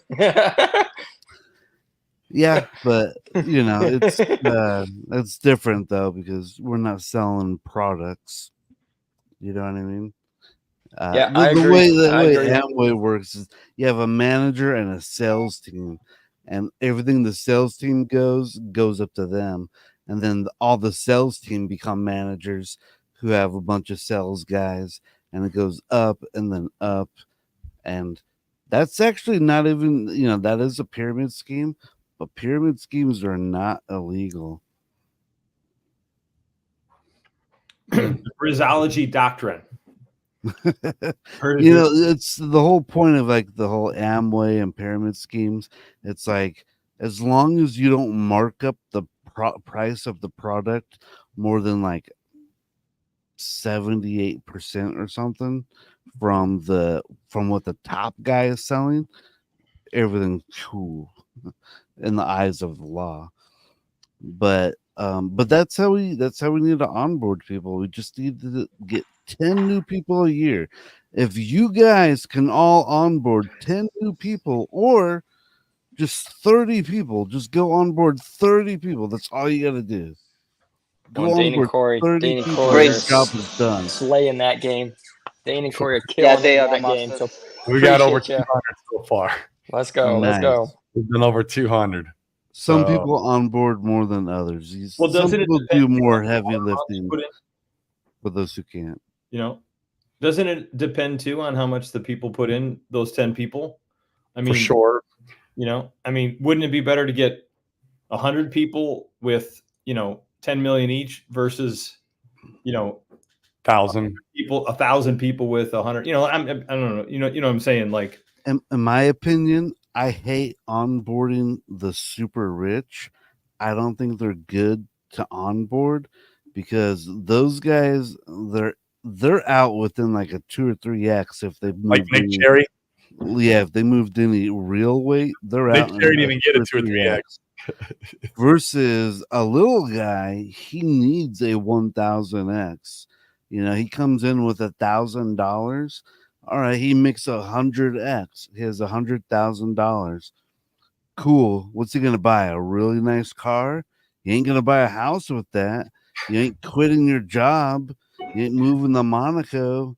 S6: Yeah, but you know, it's different though because we're not selling products. You know what I mean?
S5: Yeah,
S6: The,
S5: I
S6: the
S5: agree.
S6: way the
S5: I
S6: way
S5: agree.
S6: Amway works is you have a manager and a sales team, and everything the sales team goes up to them, and then all the sales team become managers who have a bunch of sales guys, and it goes up and then up, and that's actually not even, you know, that is a pyramid scheme, but pyramid schemes are not illegal.
S3: Brizology doctrine.
S6: You know, it's the whole point of like the whole Amway and pyramid schemes. It's like as long as you don't mark up the price of the product more than like 78% or something from what the top guy is selling, everything's cool in the eyes of the law. But that's how we need to onboard people. We just need to get 10 new people a year. If you guys can all onboard 10 new people or just 30 people, just go onboard 30 people. That's all you got to do. Go
S5: Dane and
S6: onboard
S5: Corey,
S6: 30
S5: Dane and
S6: people.
S5: Corey
S6: The job is done.
S5: slaying that game. Dane and Corey are
S4: Yeah,
S5: killing
S4: they
S5: it
S4: are
S5: in
S4: the
S5: that game.
S4: masters.
S5: So
S2: We got over
S5: appreciate
S2: 200
S5: ya.
S2: so far.
S5: Let's go.
S6: Nice.
S5: Let's go.
S2: We've done over 200.
S6: Some
S2: So-
S6: people onboard more than others.
S3: Well,
S6: Some
S3: doesn't it
S6: people
S3: depend
S6: do more
S3: on
S6: heavy
S3: how much
S6: lifting
S3: you put in?
S6: for those who can't.
S3: You know, doesn't it depend too on how much the people put in, those 10 people? I mean,
S2: For sure.
S3: You know, I mean, wouldn't it be better to get 100 people with, you know, 10 million each versus, you know,
S2: 1,000
S3: people, 1,000 people with 100, you know, I don't know, you know what I'm saying? Like,
S6: In my opinion, I hate onboarding the super rich. I don't think they're good to onboard because those guys they're out within like a 2 or 3x if they've moved
S2: like Nick
S6: any,
S2: Cherry.
S6: yeah, if they moved any real weight, they're
S2: Nick
S6: out. in
S2: Cherry
S6: like
S2: didn't even get a 2 or 3x.
S6: versus a little guy, he needs a 1000x. You know, he comes in with $1,000. All right, he makes 100x. He has $100,000. Cool. What's he gonna buy? A really nice car? You ain't gonna buy a house with that. You ain't quitting your job. You ain't moving to Monaco.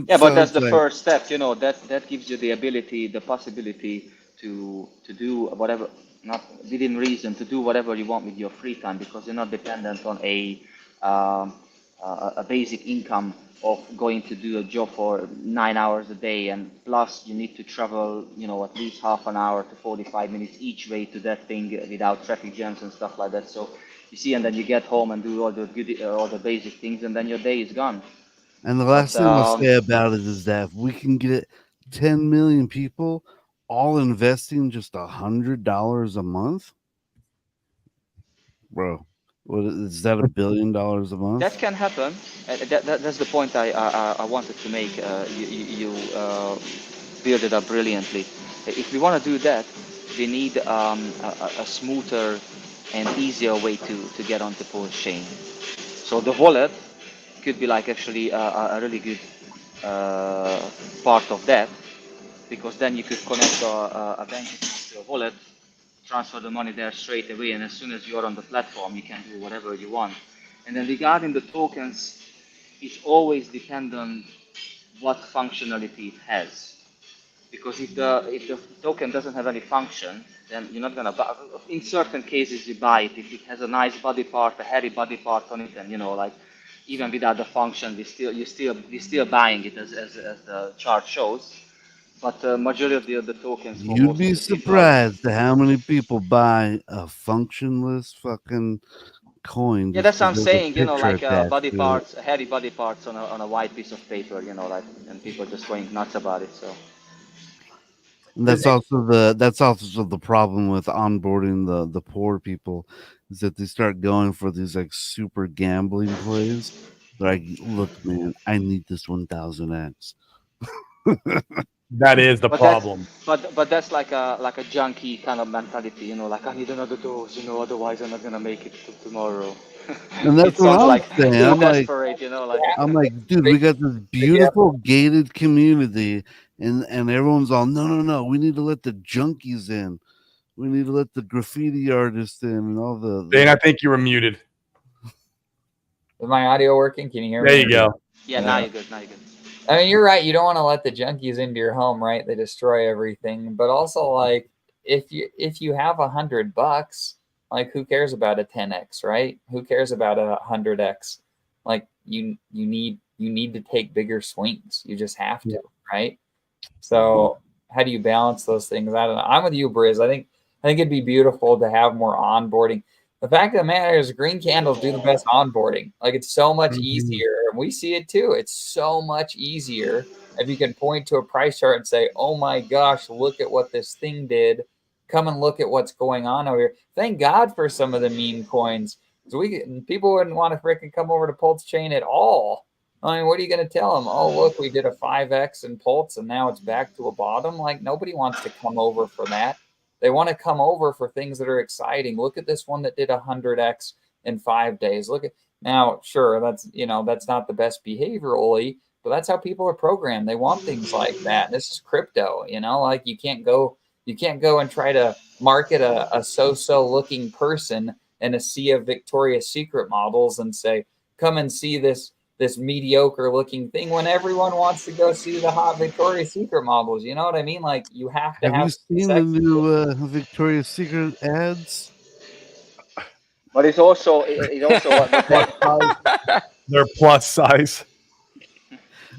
S4: Yeah,
S6: So
S4: but that's
S6: it's
S4: the
S6: like,
S4: first step. You know, that gives you the ability, the possibility to do whatever, not within reason, to do whatever you want with your free time because you're not dependent on um, a basic income of going to do a job for 9 hours a day, and plus you need to travel, you know, at least half an hour to 45 minutes each way to that thing without traffic jams and stuff like that. So you see, and then you get home and do all the basic things, and then your day is gone.
S6: and the last
S4: But,
S6: thing I'll say about it is that if we can get 10 million people all investing just $100 a month, bro, what is that? $1 billion a month?
S4: That can happen. That's the point I wanted to make. You build it up brilliantly. If we want to do that, we need a smoother and easier way to get onto Pulse Chain. So the wallet could be like actually a really good part of that, because then you could connect a bank account to a wallet, transfer the money there straight away, and as soon as you're on the platform, you can do whatever you want. And then regarding the tokens, it's always dependent what functionality it has. Because if the token doesn't have any function, then you're not gonna buy. In certain cases, you buy it if it has a nice body part, a hairy body part on it, and you know, like even without the function, we're still buying it as the chart shows. But majority of the tokens.
S6: You'd be surprised at how many people buy a functionless fucking coin.
S4: Yeah,
S6: Just
S4: that's what I'm
S6: 'cause there's a
S4: saying. You know,
S6: picture
S4: like
S6: attached
S4: body
S6: to it.
S4: parts, hairy body parts on a white piece of paper. You know, like, and people just going nuts about it. So.
S6: And that's also the problem with onboarding the poor people, is that they start going for these like super gambling plays. They're like, look, man, I need this 1000x.
S2: That is the
S4: But
S2: problem.
S4: but that's like a junkie kind of mentality, you know, like I need another dose, you know, otherwise I'm not gonna make it to tomorrow.
S6: And that's
S4: It
S6: what
S4: sounds
S6: I'm
S4: like
S6: saying.
S4: too
S6: I'm like,
S4: desperate, you know, like
S6: dude, we got this beautiful gated community, and everyone's all, no, we need to let the junkies in. We need to let the graffiti artists in, and all the.
S2: Dane, I think you were muted.
S1: Is my audio working? Can you hear me?
S2: There you go.
S4: yeah, now you're good, now you're good.
S1: I mean, you're right. You don't want to let the junkies into your home, right? They destroy everything. But also, like, if you have $100, like, who cares about a 10x, right? Who cares about a 100x? Like, you need to take bigger swings. You just have to, right? So how do you balance those things? I don't know. I'm with you, Briz. I think it'd be beautiful to have more onboarding. The fact of the matter is, green candles do the best onboarding. Like, it's so much easier. And we see it too. It's so much easier if you can point to a price chart and say, oh my gosh, look at what this thing did. Come and look at what's going on over here. Thank God for some of the meme coins. Because people wouldn't want to freaking come over to Pulse Chain at all. I mean, what are you going to tell them? Oh, look, we did a 5x in Pulse and now it's back to a bottom. Like, nobody wants to come over for that. They want to come over for things that are exciting. Look at this one that did 100x in 5 days. Look at now, sure, that's not the best behavior, Oli, but that's how people are programmed. They want things like that. This is crypto, like you can't go and try to market a so-so looking person in a sea of Victoria's Secret models and say, come and see this mediocre looking thing when everyone wants to go see the hot Victoria's Secret models. You know what I mean? Like, you have to
S6: Have you seen the new Victoria's Secret ads?
S4: But it's also what
S2: They're plus size.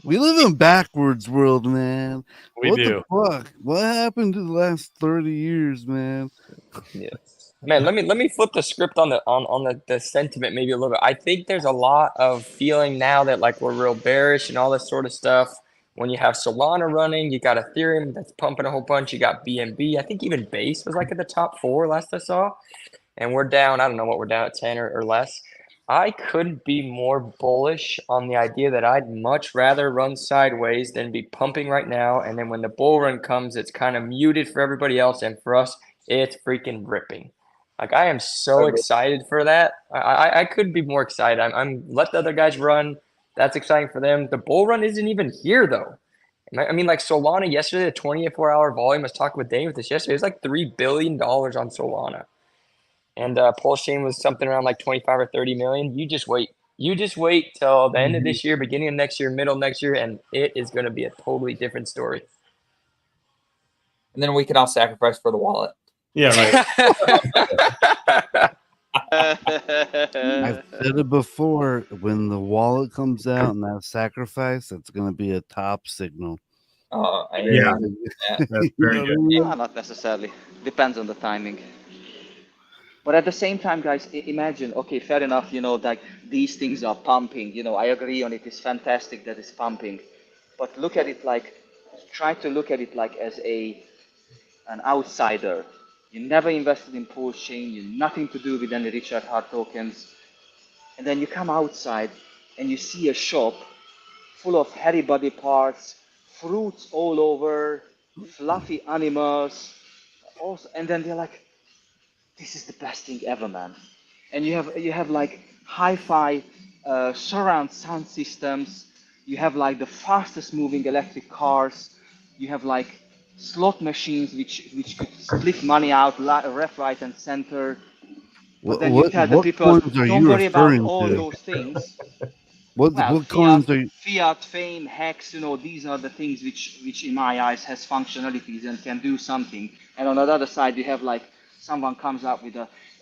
S6: We live in backwards world, man.
S2: We do.
S6: The fuck? What happened to the last 30 years, man?
S5: Yes. Man, let me flip the script on the sentiment maybe a little bit. I think there's a lot of feeling now that like we're real bearish and all this sort of stuff. When you have Solana running, you got Ethereum that's pumping a whole bunch. You got BNB. I think even Base was like at the top 4 last I saw. And we're down, I don't know what we're down at 10 or less. I couldn't be more bullish on the idea that I'd much rather run sideways than be pumping right now. And then when the bull run comes, it's kind of muted for everybody else. And for us, it's freaking ripping. Like, I am so excited for that. I couldn't be more excited. I'm let the other guys run. That's exciting for them. The bull run isn't even here, though. I mean, like Solana yesterday, the 24-hour volume, I was talking with Dane with this yesterday. It was like $3 billion on Solana. And Pulse Chain was something around like 25 or 30 million. You just wait. You just wait till the end of this year, beginning of next year, middle of next year, and it is going to be a totally different story.
S1: And then we can all sacrifice for the wallet.
S3: Yeah, right.
S6: I've said it before. When the wallet comes out and that sacrifice, it's going to be a top signal.
S1: Oh,
S2: Yeah. That's very good.
S4: Not necessarily. Depends on the timing. But at the same time, guys, imagine, okay, fair enough, like these things are pumping. I agree on it. It's fantastic that it's pumping. But look at it like, try to look at it like as an outsider. You never invested in Pulse Chain. You nothing to do with any Richard Hart tokens. And then you come outside and you see a shop full of hairy body parts, fruits all over, fluffy animals. Also, and then they're like, this is the best thing ever, man. And you have like hi-fi surround sound systems. You have like the fastest moving electric cars. You have like slot machines which could split money out left, right, and center. But then you tell the people, don't worry about all those things.
S6: What coins are you?
S4: Fiat, Fame, Hex, these are the things which in my eyes has functionalities and can do something. And on the other side, you have like someone comes up with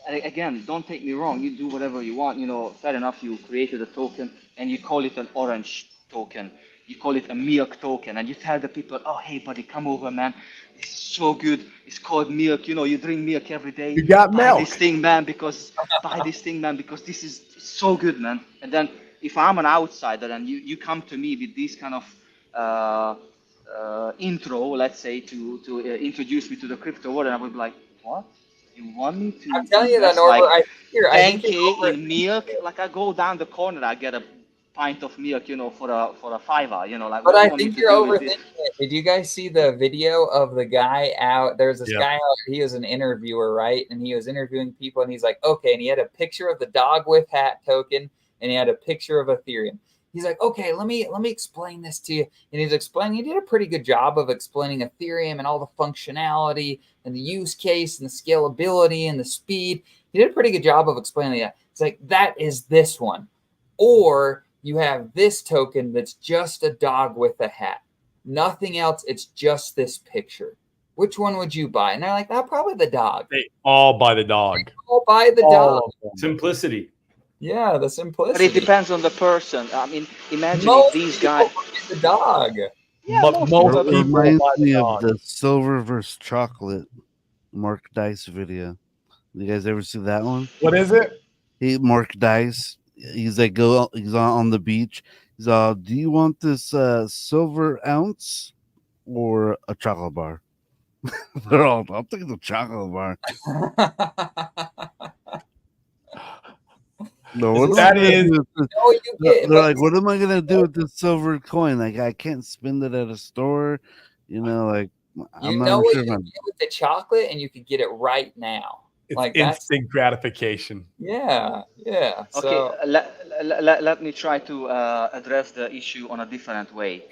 S4: again, don't take me wrong, you do whatever you want, fair enough, you created a token and you call it an orange token. You call it a milk token, and you tell the people, oh, hey, buddy, come over, man. It's so good. It's called milk. You know, you drink milk every day.
S2: You got
S4: buy
S2: milk.
S4: This thing, man, because buy this thing, man, because this is so good, man. And then if I'm an outsider and you come to me with this kind of intro, let's say, to introduce me to the crypto world, and I would be like, what? You want me to?
S1: I'm telling you that, Norbert.
S4: Like
S1: I think
S4: 10K in milk? Like I go down the corner, I get a pint of milk, you know, for a $5, you know, like.
S1: But
S4: what do
S1: I
S4: you want me
S1: think
S4: to
S1: you're
S4: do with
S1: overthinking
S4: this?
S1: it. Did you guys see the video of the guy out? There's this
S2: Yeah.
S1: guy out. He was an interviewer, right? And he was interviewing people, and he's like, okay. And he had a picture of the dog with hat token, and he had a picture of Ethereum. He's like, okay, let me explain this to you. And he's explaining. He did a pretty good job of explaining Ethereum and all the functionality and the use case and the scalability and the speed. He did a pretty good job of explaining that. It's like, that is this one, or you have this token that's just a dog with a hat. Nothing else. It's just this picture. Which one would you buy? And they're like, oh, probably the dog.
S2: They all buy the dog.
S1: They all buy the
S2: All
S1: dog.
S2: of them.
S3: Simplicity.
S1: Yeah, the
S4: But
S1: simplicity.
S4: it depends on the person. I mean, imagine
S1: Most
S4: if these
S1: people
S4: guys.
S1: buy the dog.
S4: Yeah,
S2: But
S4: most
S2: most
S4: people.
S6: It
S2: people
S6: reminds
S2: buy the
S6: me of
S2: dog.
S6: the silver versus chocolate Mark Dice video. You guys ever see that one?
S2: What is it?
S6: Mark Dice. He's like he's on the beach. He's do you want this silver ounce or a chocolate bar? They're all, I'll take the chocolate bar. No, what
S2: That
S6: am I gonna
S2: is-
S6: do with this?
S1: No, you get.
S6: They're like, what am I gonna do with this silver coin? Like, I can't spend it at a store. You know, like
S1: You
S6: I'm
S1: know
S6: not
S1: what
S6: sure.
S1: you
S6: if
S1: get with the chocolate, and you could get it right now.
S2: It's
S1: Like that's
S2: instant gratification.
S1: yeah.
S4: Okay,
S1: So
S4: let me try to address the issue on a different way.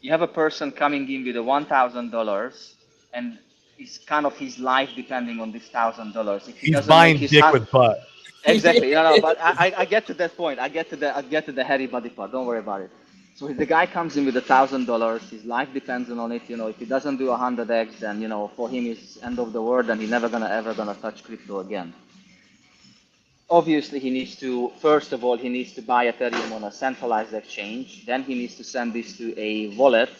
S4: You have a person coming in with a $1,000, and it's kind of his life depending on this $1,000. If he
S2: He's
S4: doesn't
S2: buying
S4: make his
S2: dick
S4: hun-
S2: with butt.
S4: Exactly, no, but I get to that point. I get to the hairy body part. Don't worry about it. So if the guy comes in with $1,000, his life depends on it. You know, if he doesn't do 100x, then you know, for him it's end of the world, and he's never ever gonna touch crypto again. Obviously, he needs to, first of all, he needs to buy Ethereum on a centralized exchange. Then he needs to send this to a wallet.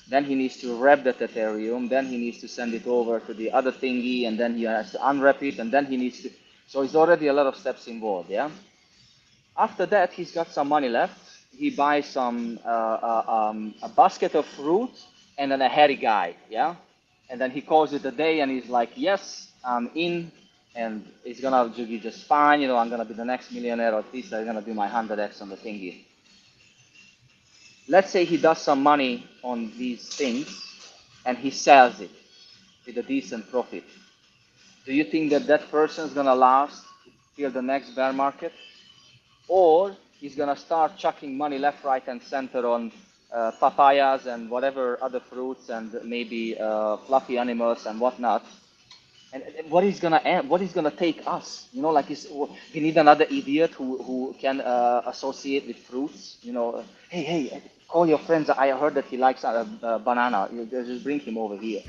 S4: Then he needs to wrap that Ethereum. Then he needs to send it over to the other thingy, and then he has to unwrap it, and then he needs to. So it's already a lot of steps involved, yeah. After that, he's got some money left. He buys some a basket of fruit and then a hairy guy, yeah. And then he calls it a day, and he's like, yes, I'm in. And it's gonna be just fine, you know, I'm gonna be the next millionaire, or at least I'm gonna do my 100x on the thingy. Let's say he does some money on these things and he sells it with a decent profit. Do you think that that person is gonna last till the next bear market? Or he's gonna start chucking money left, right, and center on papayas and whatever other fruits and maybe fluffy animals and whatnot? And what is gonna end? What is gonna take us? You know, like we need another idiot who can associate with fruits. You know, hey, call your friends. I heard that he likes banana. You just bring him over here.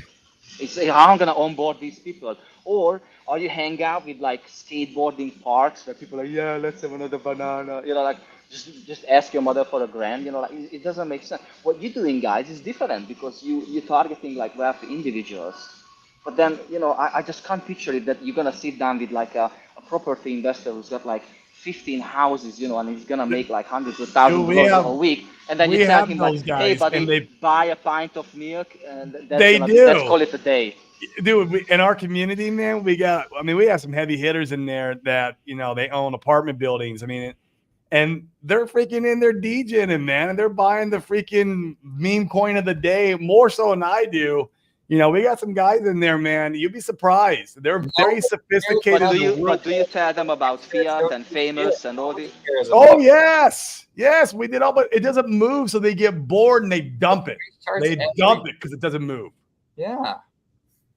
S4: It's how I'm gonna onboard these people. Or you hang out with like skateboarding parks where people are, yeah, let's have another banana. You know, like just ask your mother for $1,000. You know, like it doesn't make sense. What you're doing, guys, is different because you're targeting like wealthy individuals. But then, you know, I just can't picture it that you're going to sit down with like a property investor who's got like 15 houses, you know, and he's going to make like hundreds of thousands of dollars a week. And then you tell him like, hey, buddy, buy a pint of milk. And let's call it a day.
S2: Dude, in our community, man, we have some heavy hitters in there that, you know, they own apartment buildings. I mean, and they're freaking in there DJing, man, and they're buying the freaking meme coin of the day more so than I do. You know, we got some guys in there, man. You'd be surprised. They're very sophisticated.
S4: But do you tell them about fiat and famous and all this?
S2: Oh, yes. Yes, we did all, but it doesn't move. So they get bored and they dump it. They dump it because it doesn't move.
S1: Yeah.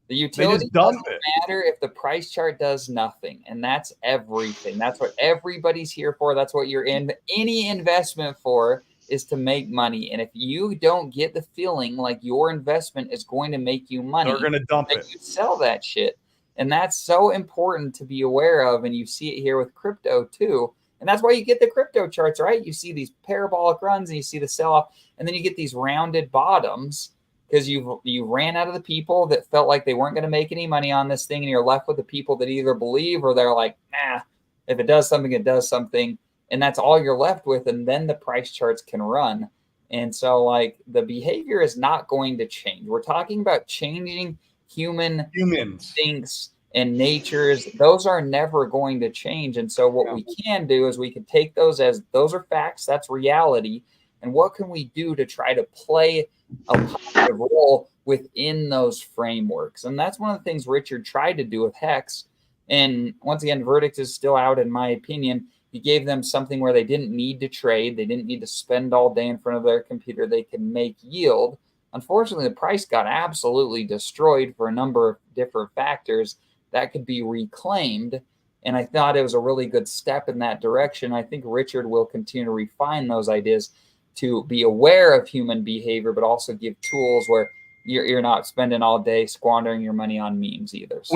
S1: The utility doesn't matter if the price chart does nothing. And that's everything. That's what everybody's here for. That's what you're in any investment for, is to make money. And if you don't get the feeling like your investment is going to make you money,
S2: they're going to dump it.
S1: You sell that shit. And that's so important to be aware of. And you see it here with crypto too, And that's why you get the crypto charts, right? You see these parabolic runs and you see the sell-off, and then you get these rounded bottoms because you ran out of the people that felt like they weren't going to make any money on this thing, and you're left with the people that either believe or they're like, nah, if it does something, it does something. And that's all you're left with, and then the price charts can run. And so, like, the behavior is not going to change. We're talking about changing human instincts and natures. Those are never going to change. And so what we can do is we can take those as those are facts, that's reality. And what can we do to try to play a positive role within those frameworks? And that's one of the things Richard tried to do with Hex. And once again, verdict is still out, in my opinion. He gave them something where they didn't need to trade. They didn't need to spend all day in front of their computer. They could make yield. Unfortunately, the price got absolutely destroyed for a number of different factors. That could be reclaimed. And I thought it was a really good step in that direction. I think Richard will continue to refine those ideas to be aware of human behavior, but also give tools where you're not spending all day squandering your money on memes either. So.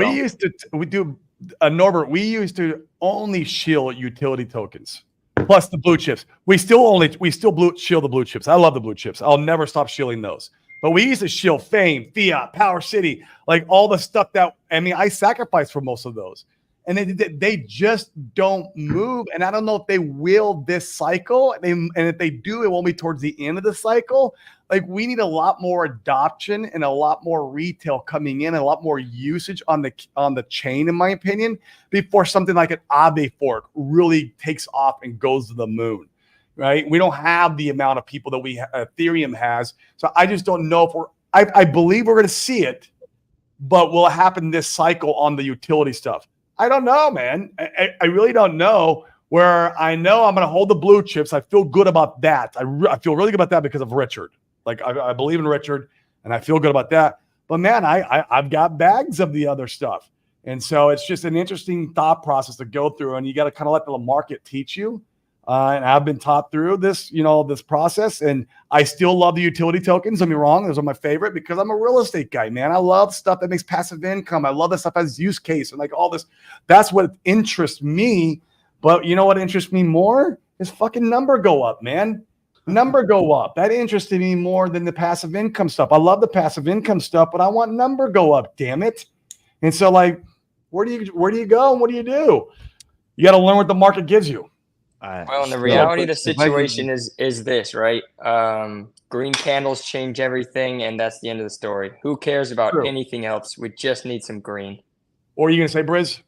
S2: Norbert, we used to only shield utility tokens plus the blue chips. We still shield the blue chips. I love the blue chips. I'll never stop shielding those. But we used to shield Fame, Fiat, Power City, like all the stuff that, I sacrificed for most of those. And they just don't move. And I don't know if they will this cycle. And if they do, it won't be towards the end of the cycle. Like, we need a lot more adoption and a lot more retail coming in, and a lot more usage on the chain, in my opinion, before something like an Aave fork really takes off and goes to the moon. Right? We don't have the amount of people that Ethereum has. So I just don't know if I believe we're going to see it, but will it happen this cycle on the utility stuff? I don't know, man. I really don't know. Where I know I'm going to hold the blue chips. I feel good about that. I feel really good about that because of Richard. Like, I believe in Richard, and I feel good about that. But, man, I've got bags of the other stuff. And so it's just an interesting thought process to go through, and you got to kind of let the market teach you. And I've been taught through this, this process, and I still love the utility tokens. Don't get me wrong. Those are my favorite because I'm a real estate guy, man. I love stuff that makes passive income. I love that stuff as use case and like all this. That's what interests me. But you know what interests me more is fucking number go up, man. Number go up. That interested me more than the passive income stuff. I love the passive income stuff, but I want number go up, damn it. And so, like, where do you go and what do? You got to learn what the market gives you.
S5: Well, and the reality of the situation is this, right? Green candles change everything, and that's the end of the story. Who cares about anything else? We just need some green.
S2: What are you going to say, Briz?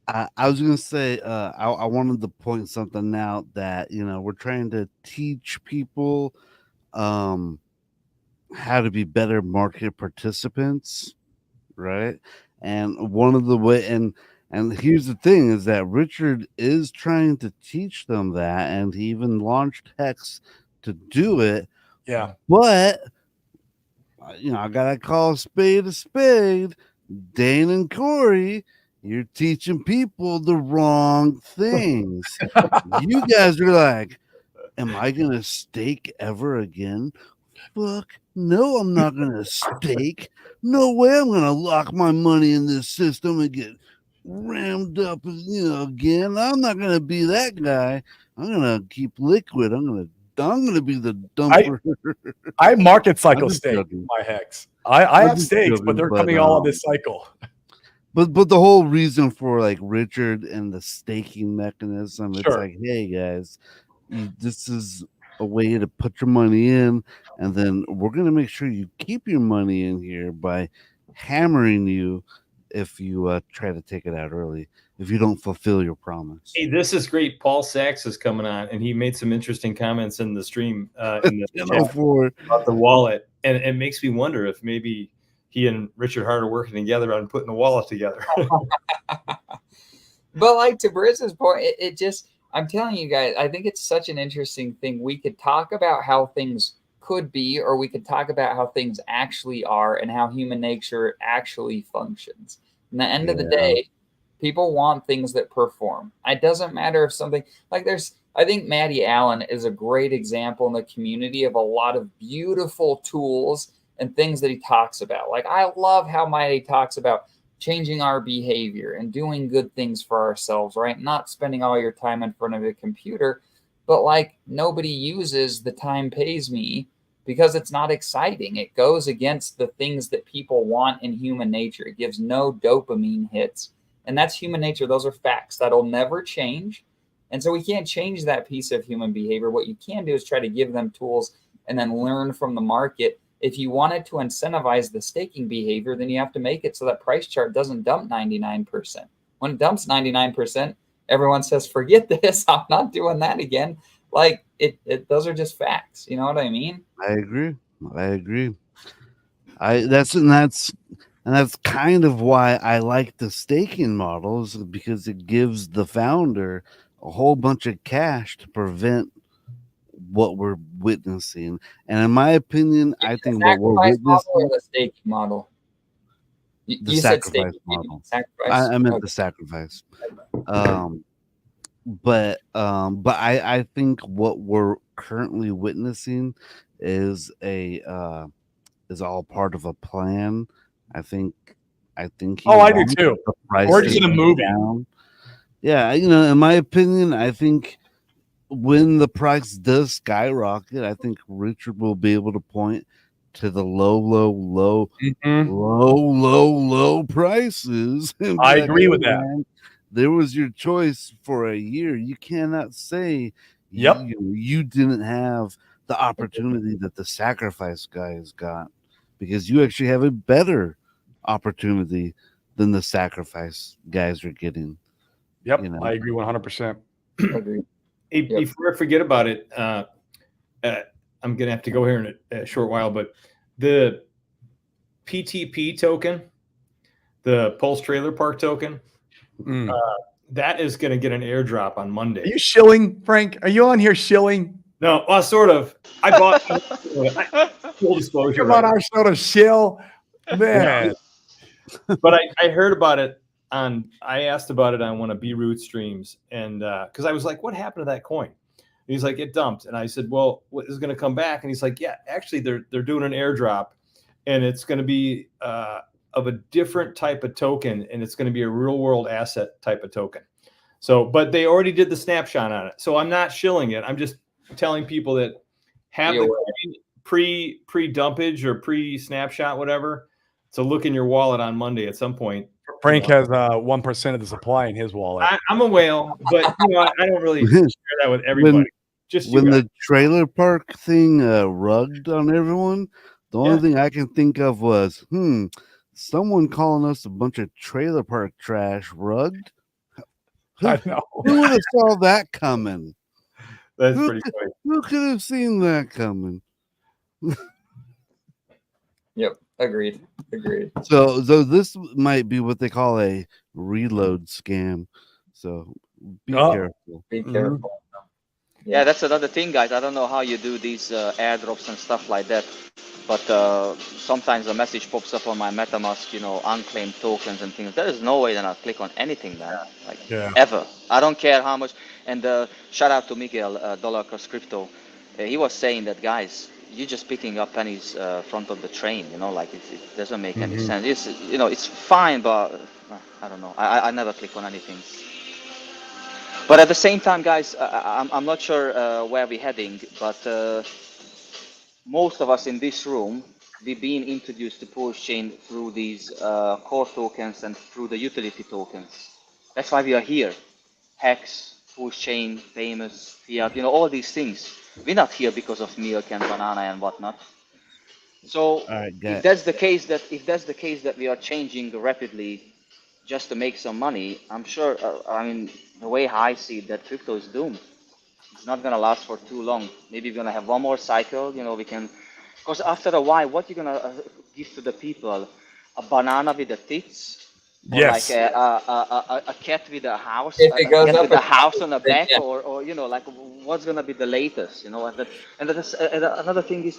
S6: I was going to say, I wanted to point something out that, we're trying to teach people how to be better market participants, right? And one of the way, and here's the thing is that Richard is trying to teach them that, and he even launched Hex to do it.
S2: Yeah.
S6: But, I got to call a spade. Dane and Corey, you're teaching people the wrong things. You guys are like, am I going to stake ever again? Fuck, no, I'm not going to stake. No way I'm going to lock my money in this system and get rammed up, again. I'm not going to be that guy. I'm going to keep liquid. I'm going to be the dumper.
S2: I market cycle stake my Hex. I have stakes, but they're coming all on this cycle.
S6: But the whole reason for like Richard and the staking mechanism, it's like, hey guys, this is a way to put your money in, and then we're gonna make sure you keep your money in here by hammering you if you try to take it out early, if you don't fulfill your promise.
S3: Hey, this is great. Paul Sachs is coming on, and he made some interesting comments in the stream about the wallet, and it makes me wonder if maybe he and Richard Heart are working together on putting a wallet together.
S1: But like to Briz's point, it just, I'm telling you guys, I think it's such an interesting thing. We could talk about how things could be, or we could talk about how things actually are and how human nature actually functions. In the end of the day, people want things that perform. It doesn't matter if something like I think Maddie Allen is a great example in the community of a lot of beautiful tools and things that he talks about. Like, I love how Maddie talks about changing our behavior and doing good things for ourselves, right? Not spending all your time in front of a computer, but like nobody uses the time pays me because it's not exciting. It goes against the things that people want in human nature. It gives no dopamine hits. And that's human nature. Those are facts that'll never change. And so we can't change that piece of human behavior. What you can do is try to give them tools and then learn from the market. If you wanted to incentivize the staking behavior, then you have to make it so that price chart doesn't dump 99%. When it dumps 99%, everyone says, forget this. I'm not doing that again. Like those are just facts. You know what I mean?
S6: I agree. That's kind of why I like the staking models, because it gives the founder a whole bunch of cash to prevent what we're witnessing. And in my opinion, I think what we're witnessing
S1: or the staking model.
S6: The sacrifice model. I meant the sacrifice. But I think what we're currently witnessing is all part of a plan. I think.
S2: I do too. We're just in a movie.
S6: Yeah, in my opinion, I think when the price does skyrocket, I think Richard will be able to point to the low prices.
S2: I agree with that.
S6: Man, there was your choice for a year. You cannot say you didn't have the opportunity that the sacrifice guys got, because you actually have a better opportunity than the sacrifice guys are getting.
S2: Yep, I agree 100%.
S1: Agree.
S3: Hey, before I forget about it, I'm going to have to go here in a short while, but the PTP token, the Pulse Trailer Park token, that is going to get an airdrop on Monday.
S2: Are you shilling, Frank? Are you on here shilling?
S3: No, well, sort of. I bought full disclosure.
S2: Come on, our show to shill, man.
S3: But I heard about it I asked about it on one of B-Root streams, and because I was like, what happened to that coin? And he's like, it dumped. And I said, well, what is going to come back? And he's like, yeah, actually they're doing an airdrop, and it's going to be of a different type of token, and it's going to be a real world asset type of token. So, but they already did the snapshot on it. So I'm not shilling it. I'm just telling people that have the coin pre-dumpage or pre-snapshot, whatever, to look in your wallet on Monday at some point.
S2: Frank has 1% of the supply in his wallet.
S3: I'm a whale, but I don't really share that with everybody.
S6: When the trailer park thing rugged on everyone, the only thing I can think of was, someone calling us a bunch of trailer park trash rugged.
S2: I know.
S6: Who would have saw that coming?
S3: That's pretty funny.
S6: Who could have seen that coming?
S1: Yep. Agreed.
S6: So this might be what they call a reload scam. So be careful.
S1: Be careful.
S4: Yeah, that's another thing, guys. I don't know how you do these airdrops and stuff like that, but sometimes a message pops up on my MetaMask, unclaimed tokens and things. There is no way that I'll click on anything, man. Ever. I don't care how much. And shout out to Miguel, Dollar Cost Crypto. He was saying that, guys, you're just picking up pennies front of the train, it doesn't make any sense. It's fine, but I don't know. I never click on anything. But at the same time, guys, I'm not sure where we're heading, but most of us in this room, we've been introduced to Pulse Chain through these core tokens and through the utility tokens. That's why we are here. Hex, Pulse Chain, Famous, Fiat, all these things. We're not here because of milk and banana and whatnot. So if that's the case that we are changing rapidly just to make some money, I'm sure. The way I see it, that crypto is doomed. It's not gonna last for too long. Maybe we're gonna have one more cycle. We can, because after a while, what you're gonna give to the people? A banana with the tits?
S2: Yes.
S4: Or like a cat with a house,
S1: if it goes up
S4: with a house on the back, or what's gonna be the latest, and another thing is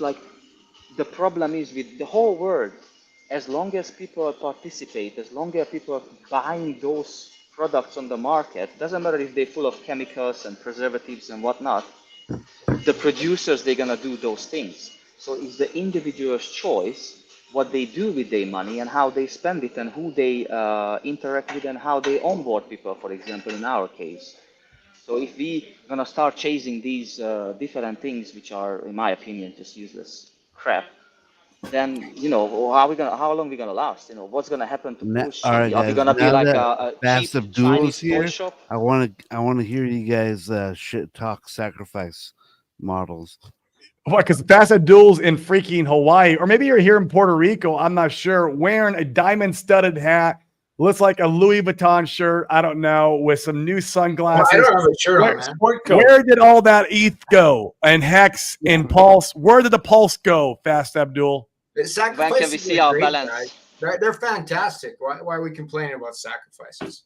S4: the problem is with the whole world. As long as people participate, as long as people are buying those products on the market, doesn't matter if they're full of chemicals and preservatives and whatnot, the producers, they're gonna do those things. So it's the individual's choice what they do with their money and how they spend it and who they interact with and how they onboard people, for example, in our case. So if we gonna start chasing these different things, which are, in my opinion, just useless crap, then how long we gonna last? What's gonna happen to Push?
S6: All right,
S4: Are we
S6: guys.
S4: gonna be
S6: Now
S4: like
S6: that
S4: a
S6: Fast
S4: cheap
S6: Abdul
S4: Chinese
S6: is here,
S4: toy shop?
S6: I want to hear you guys shit talk sacrifice models.
S2: What? Because Fast Abdul's in freaking Hawaii, or maybe you're here in Puerto Rico. I'm not sure. Wearing a diamond-studded hat, looks like a Louis Vuitton shirt. I don't know, with some new sunglasses.
S7: I don't have a shirt on, man.
S2: Where did all that ETH go? And Hex and Pulse. Where did the Pulse go? Fast Abdul.
S4: When can we see our balance?
S7: They're fantastic. Why are we complaining about sacrifices?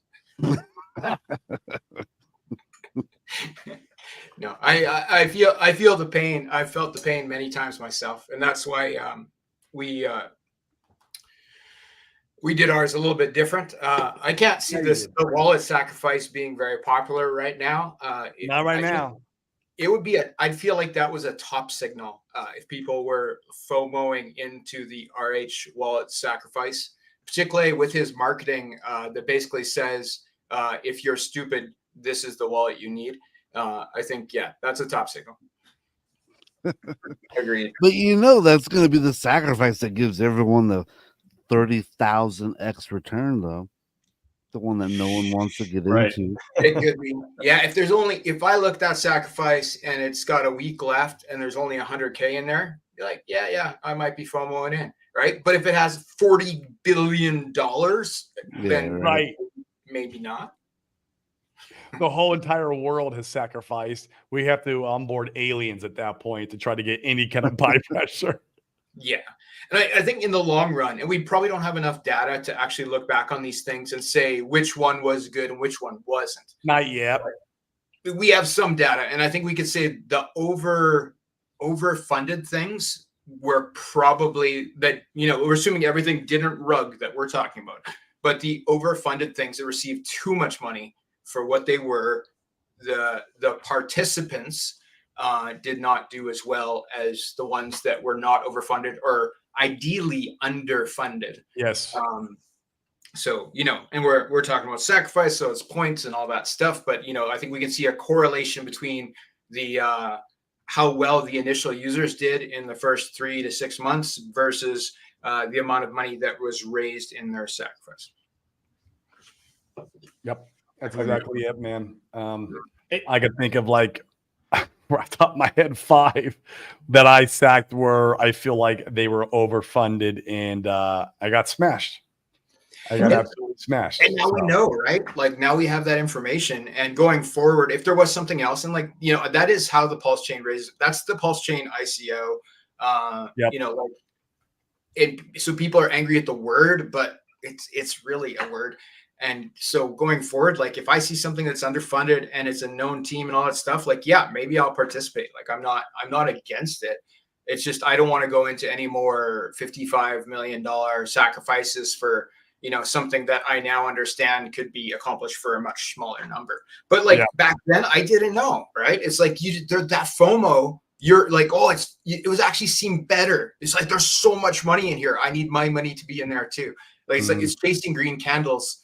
S7: No, I feel the pain. I've felt the pain many times myself, and that's why we did ours a little bit different. I can't see the wallet sacrifice being very popular right now.
S2: Not right now.
S7: It would be I'd feel like that was a top signal if people were FOMOing into the RH wallet sacrifice, particularly with his marketing that basically says, if you're stupid, this is the wallet you need. I think, that's a top signal.
S1: Agreed.
S6: But that's going to be the sacrifice that gives everyone the 30,000x return, though. The one that no one wants to get into.
S7: It could be. Yeah, if I looked at sacrifice and it's got a week left and there's only 100K in there, you're like, yeah, I might be FOMOing in, right? But if it has $40 billion, then maybe not.
S2: The whole entire world has sacrificed. We have to onboard aliens at that point to try to get any kind of buy pressure.
S7: Yeah. And I think in the long run, and we probably don't have enough data to actually look back on these things and say which one was good and which one wasn't.
S2: Not yet.
S7: But we have some data, and I think we could say the overfunded things were probably that, we're assuming everything didn't rug that we're talking about, but the overfunded things that received too much money for what they were, the participants did not do as well as the ones that were not overfunded or ideally underfunded.
S2: Yes.
S7: So, and we're talking about sacrifice, so it's points and all that stuff. But, I think we can see a correlation between the how well the initial users did in the first 3 to 6 months versus the amount of money that was raised in their sacrifice.
S2: Yep. That's exactly it, man. I could think of right off the top of my head 5 that I sacked where I feel like they were overfunded and I got smashed. I got absolutely smashed.
S7: And now we know, right? Like now we have that information, and going forward, if there was something else, and that is how the Pulse Chain raises. That's the Pulse Chain ICO. So people are angry at the word, but it's really a word. And so going forward, if I see something that's underfunded and it's a known team and all that stuff, maybe I'll participate. I'm not against it. It's just, I don't want to go into any more $55 million sacrifices for, something that I now understand could be accomplished for a much smaller number. But back then I didn't know, right? It's that FOMO, you're like, it was actually seem better. It's like, there's so much money in here. I need my money to be in there too. It's like, it's chasing green candles.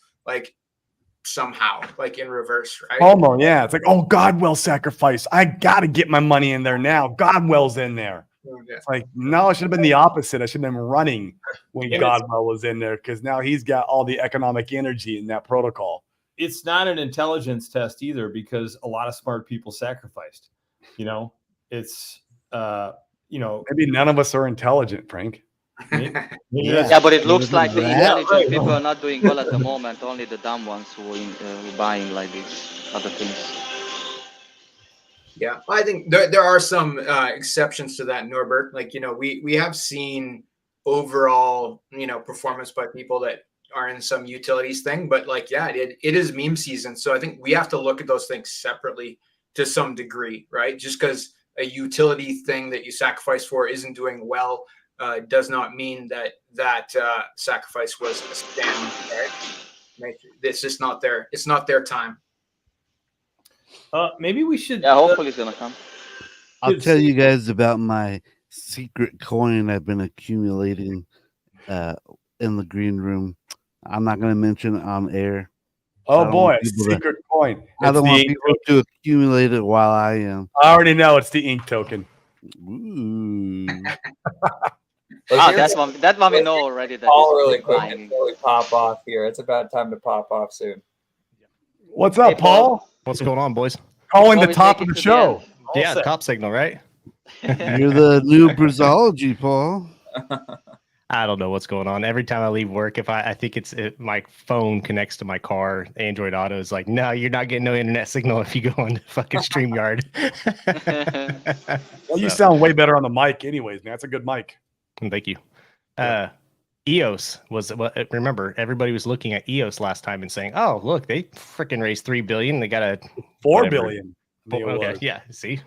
S7: Somehow, in reverse, right?
S2: FOMO, yeah. It's like, Godwell sacrifice. I got to get my money in there now. Godwell's in there.
S7: Yeah.
S2: It's like, no, it should have been the opposite. I should have been running when Godwell was in there because now he's got all the economic energy in that protocol.
S3: It's not an intelligence test either because a lot of smart people sacrificed. It's,
S2: maybe none of us are intelligent, Frank.
S4: Yeah, but it looks like the intelligent people are not doing well at the moment. Only the dumb ones who are buying these other things.
S7: Yeah, I think there are some exceptions to that, Norbert. We have seen overall, performance by people that are in some utilities thing, but it is meme season. So I think we have to look at those things separately to some degree, right? Just because a utility thing that you sacrifice for isn't doing well does not mean that sacrifice was a scam. Right? It's just not there. It's not their time.
S3: Maybe we should.
S4: Yeah, hopefully it's gonna come.
S6: I'll tell you guys about my secret coin I've been accumulating in the green room. I'm not going to mention it on air.
S2: Oh
S6: I don't
S2: boy,
S6: want people to-
S2: secret coin.
S6: I
S2: It's
S6: don't
S2: the
S6: want
S2: ink
S6: people
S2: token.
S6: to accumulate it while I am.
S2: I already know it's the ink token.
S6: Ooh.
S4: Ah, that mommy know already that
S1: All
S4: he's
S1: really quick
S4: lying.
S1: until we pop off here. It's about time to pop off soon.
S2: What's up,
S4: Hey, Paul.
S2: Paul?
S8: What's going on, boys?
S2: Calling the
S4: Always
S2: top
S4: make
S2: of
S4: it
S2: the
S4: to
S2: show.
S8: Yeah, top signal, right?
S6: You're the new Brizology, Paul.
S8: I don't know what's going on. Every time I leave work, if I think my phone connects to my car, Android Auto is like, no, you're not getting no internet signal if you go on fucking StreamYard.
S2: Well, you sound way better on the mic, anyways, man. That's a good mic.
S8: Thank you.
S2: Yeah.
S8: EOS was remember everybody was looking at EOS last time and saying, "Oh, look, they freaking raised $3 billion. They got a
S2: 4
S8: whatever.
S2: billion.
S8: Okay, yeah, see."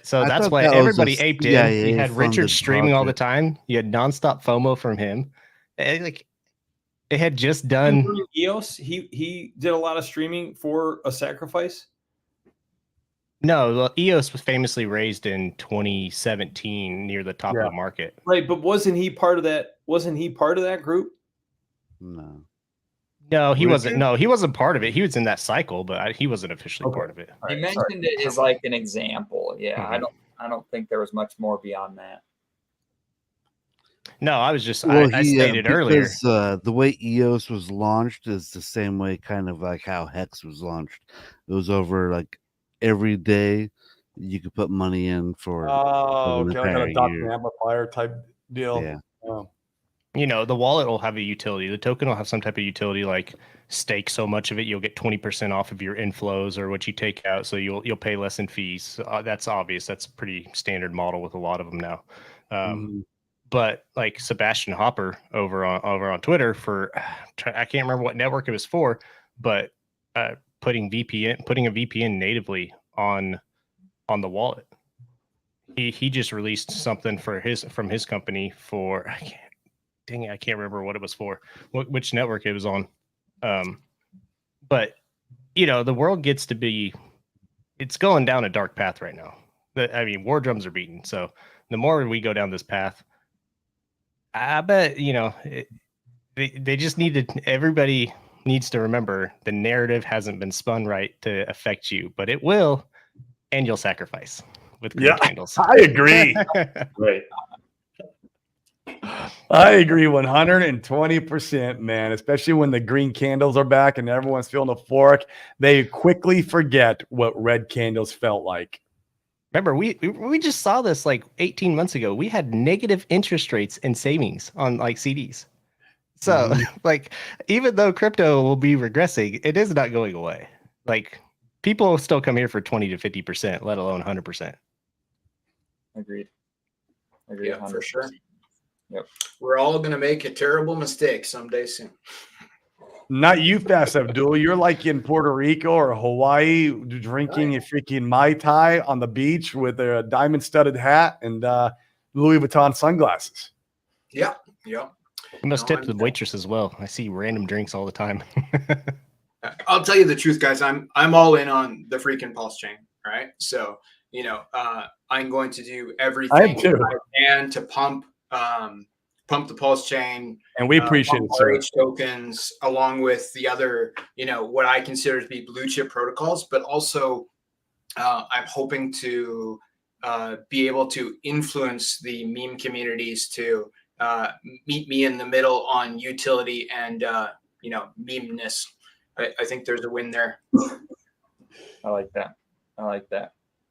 S8: So
S6: I
S8: that's
S6: thought
S8: why
S6: that was
S8: everybody
S6: a
S8: aped in. You had
S6: CIA-funded
S8: Richard streaming all the
S6: project.
S8: time. You had nonstop FOMO from him. Like it had just done.
S3: EOS, he did a lot of streaming for a sacrifice.
S8: No, well, EOS was famously raised in 2017 near the top of
S2: Yeah.
S8: the market.
S3: Right, but wasn't he part of that? Wasn't he part of that group?
S6: No.
S8: No, he
S2: Richard?
S8: wasn't. No, he wasn't part of it. He was in that cycle, but he wasn't officially
S2: Okay.
S8: part of it.
S2: All
S1: He
S2: right,
S1: mentioned
S2: sorry.
S1: it as like an example. Yeah,
S8: Mhm.
S1: I don't think there was much more beyond that.
S8: No, I was just
S6: Well,
S8: I stated earlier.
S6: because the way EOS was launched is the same way, kind of like how Hex was launched. It was over like every day you could put money in for.
S2: Oh,
S6: an
S2: okay, like
S6: entire
S2: a Dr.
S6: year.
S2: Amplifier type deal.
S6: Yeah.
S2: Oh.
S8: You know, the wallet will have a utility. The token will have some type of utility, like stake so much of it, you'll get 20% off of your inflows or what you take out. So you'll pay less in fees. That's obvious. That's a pretty standard model with a lot of them now. But like Sebastian Hopper over on Twitter I can't remember what network it was for, but putting a VPN natively on the wallet. He just released something from his company for I can't remember what it was for, which network it was on. But you know, the world gets to be, it's going down a dark path right now. I mean, war drums are beaten. So the more we go down this path, I bet, you know, they just everybody needs to remember the narrative hasn't been spun right to affect you, but it will, and you'll sacrifice with green candles.
S2: I agree. Right. I agree 120%, man, especially when the green candles are back and everyone's feeling euphoric. They quickly forget what red candles felt like.
S8: Remember, we just saw this like 18 months ago. We had negative interest rates and savings on like CDs. So like, even though crypto will be regressing, it is not going away. Like people will still come here for 20 to 50%, let alone 100%.
S1: Agreed.
S7: Yeah, for
S1: 100%.
S7: sure.
S1: Yep.
S7: We're all gonna make a terrible mistake someday soon.
S2: Not you, Fast Abdul. You're like in Puerto Rico or Hawaii drinking a freaking Mai Tai on the beach with a diamond-studded hat and Louis Vuitton sunglasses.
S7: Yeah.
S8: You must
S7: No,
S8: tip the waitress as well. I see random drinks all the time.
S7: I'll tell you the truth, guys. I'm all in on the freaking pulse chain. Right. So, you know, I'm going to do everything I can to pump the pulse chain,
S2: and we appreciate it, sir.
S7: RH tokens, along with the other, you know, what I consider to be blue chip protocols, but also I'm hoping to be able to influence the meme communities to meet me in the middle on utility and you know, meme-ness. I think there's a win there.
S1: I like that. Oh,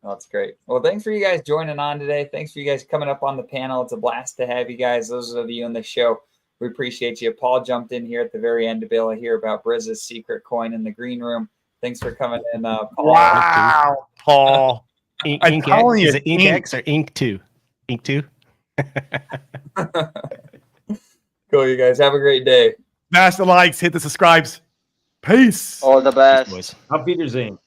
S1: that's great. Well, thanks for you guys joining on today. Thanks for you guys coming up on the panel. It's a blast to have you guys. Those of you in the show, we appreciate you. Paul jumped in here at the very end to be able to hear about Briz's secret coin in the green room. Thanks for coming in, Paul.
S2: Wow, Paul.
S8: Ink X, is it Ink X or Ink 2? Ink 2?
S1: Cool, you guys. Have a great day.
S2: Smash the likes, hit the subscribes. Peace.
S4: All the best.
S3: Auf Wiedersehen.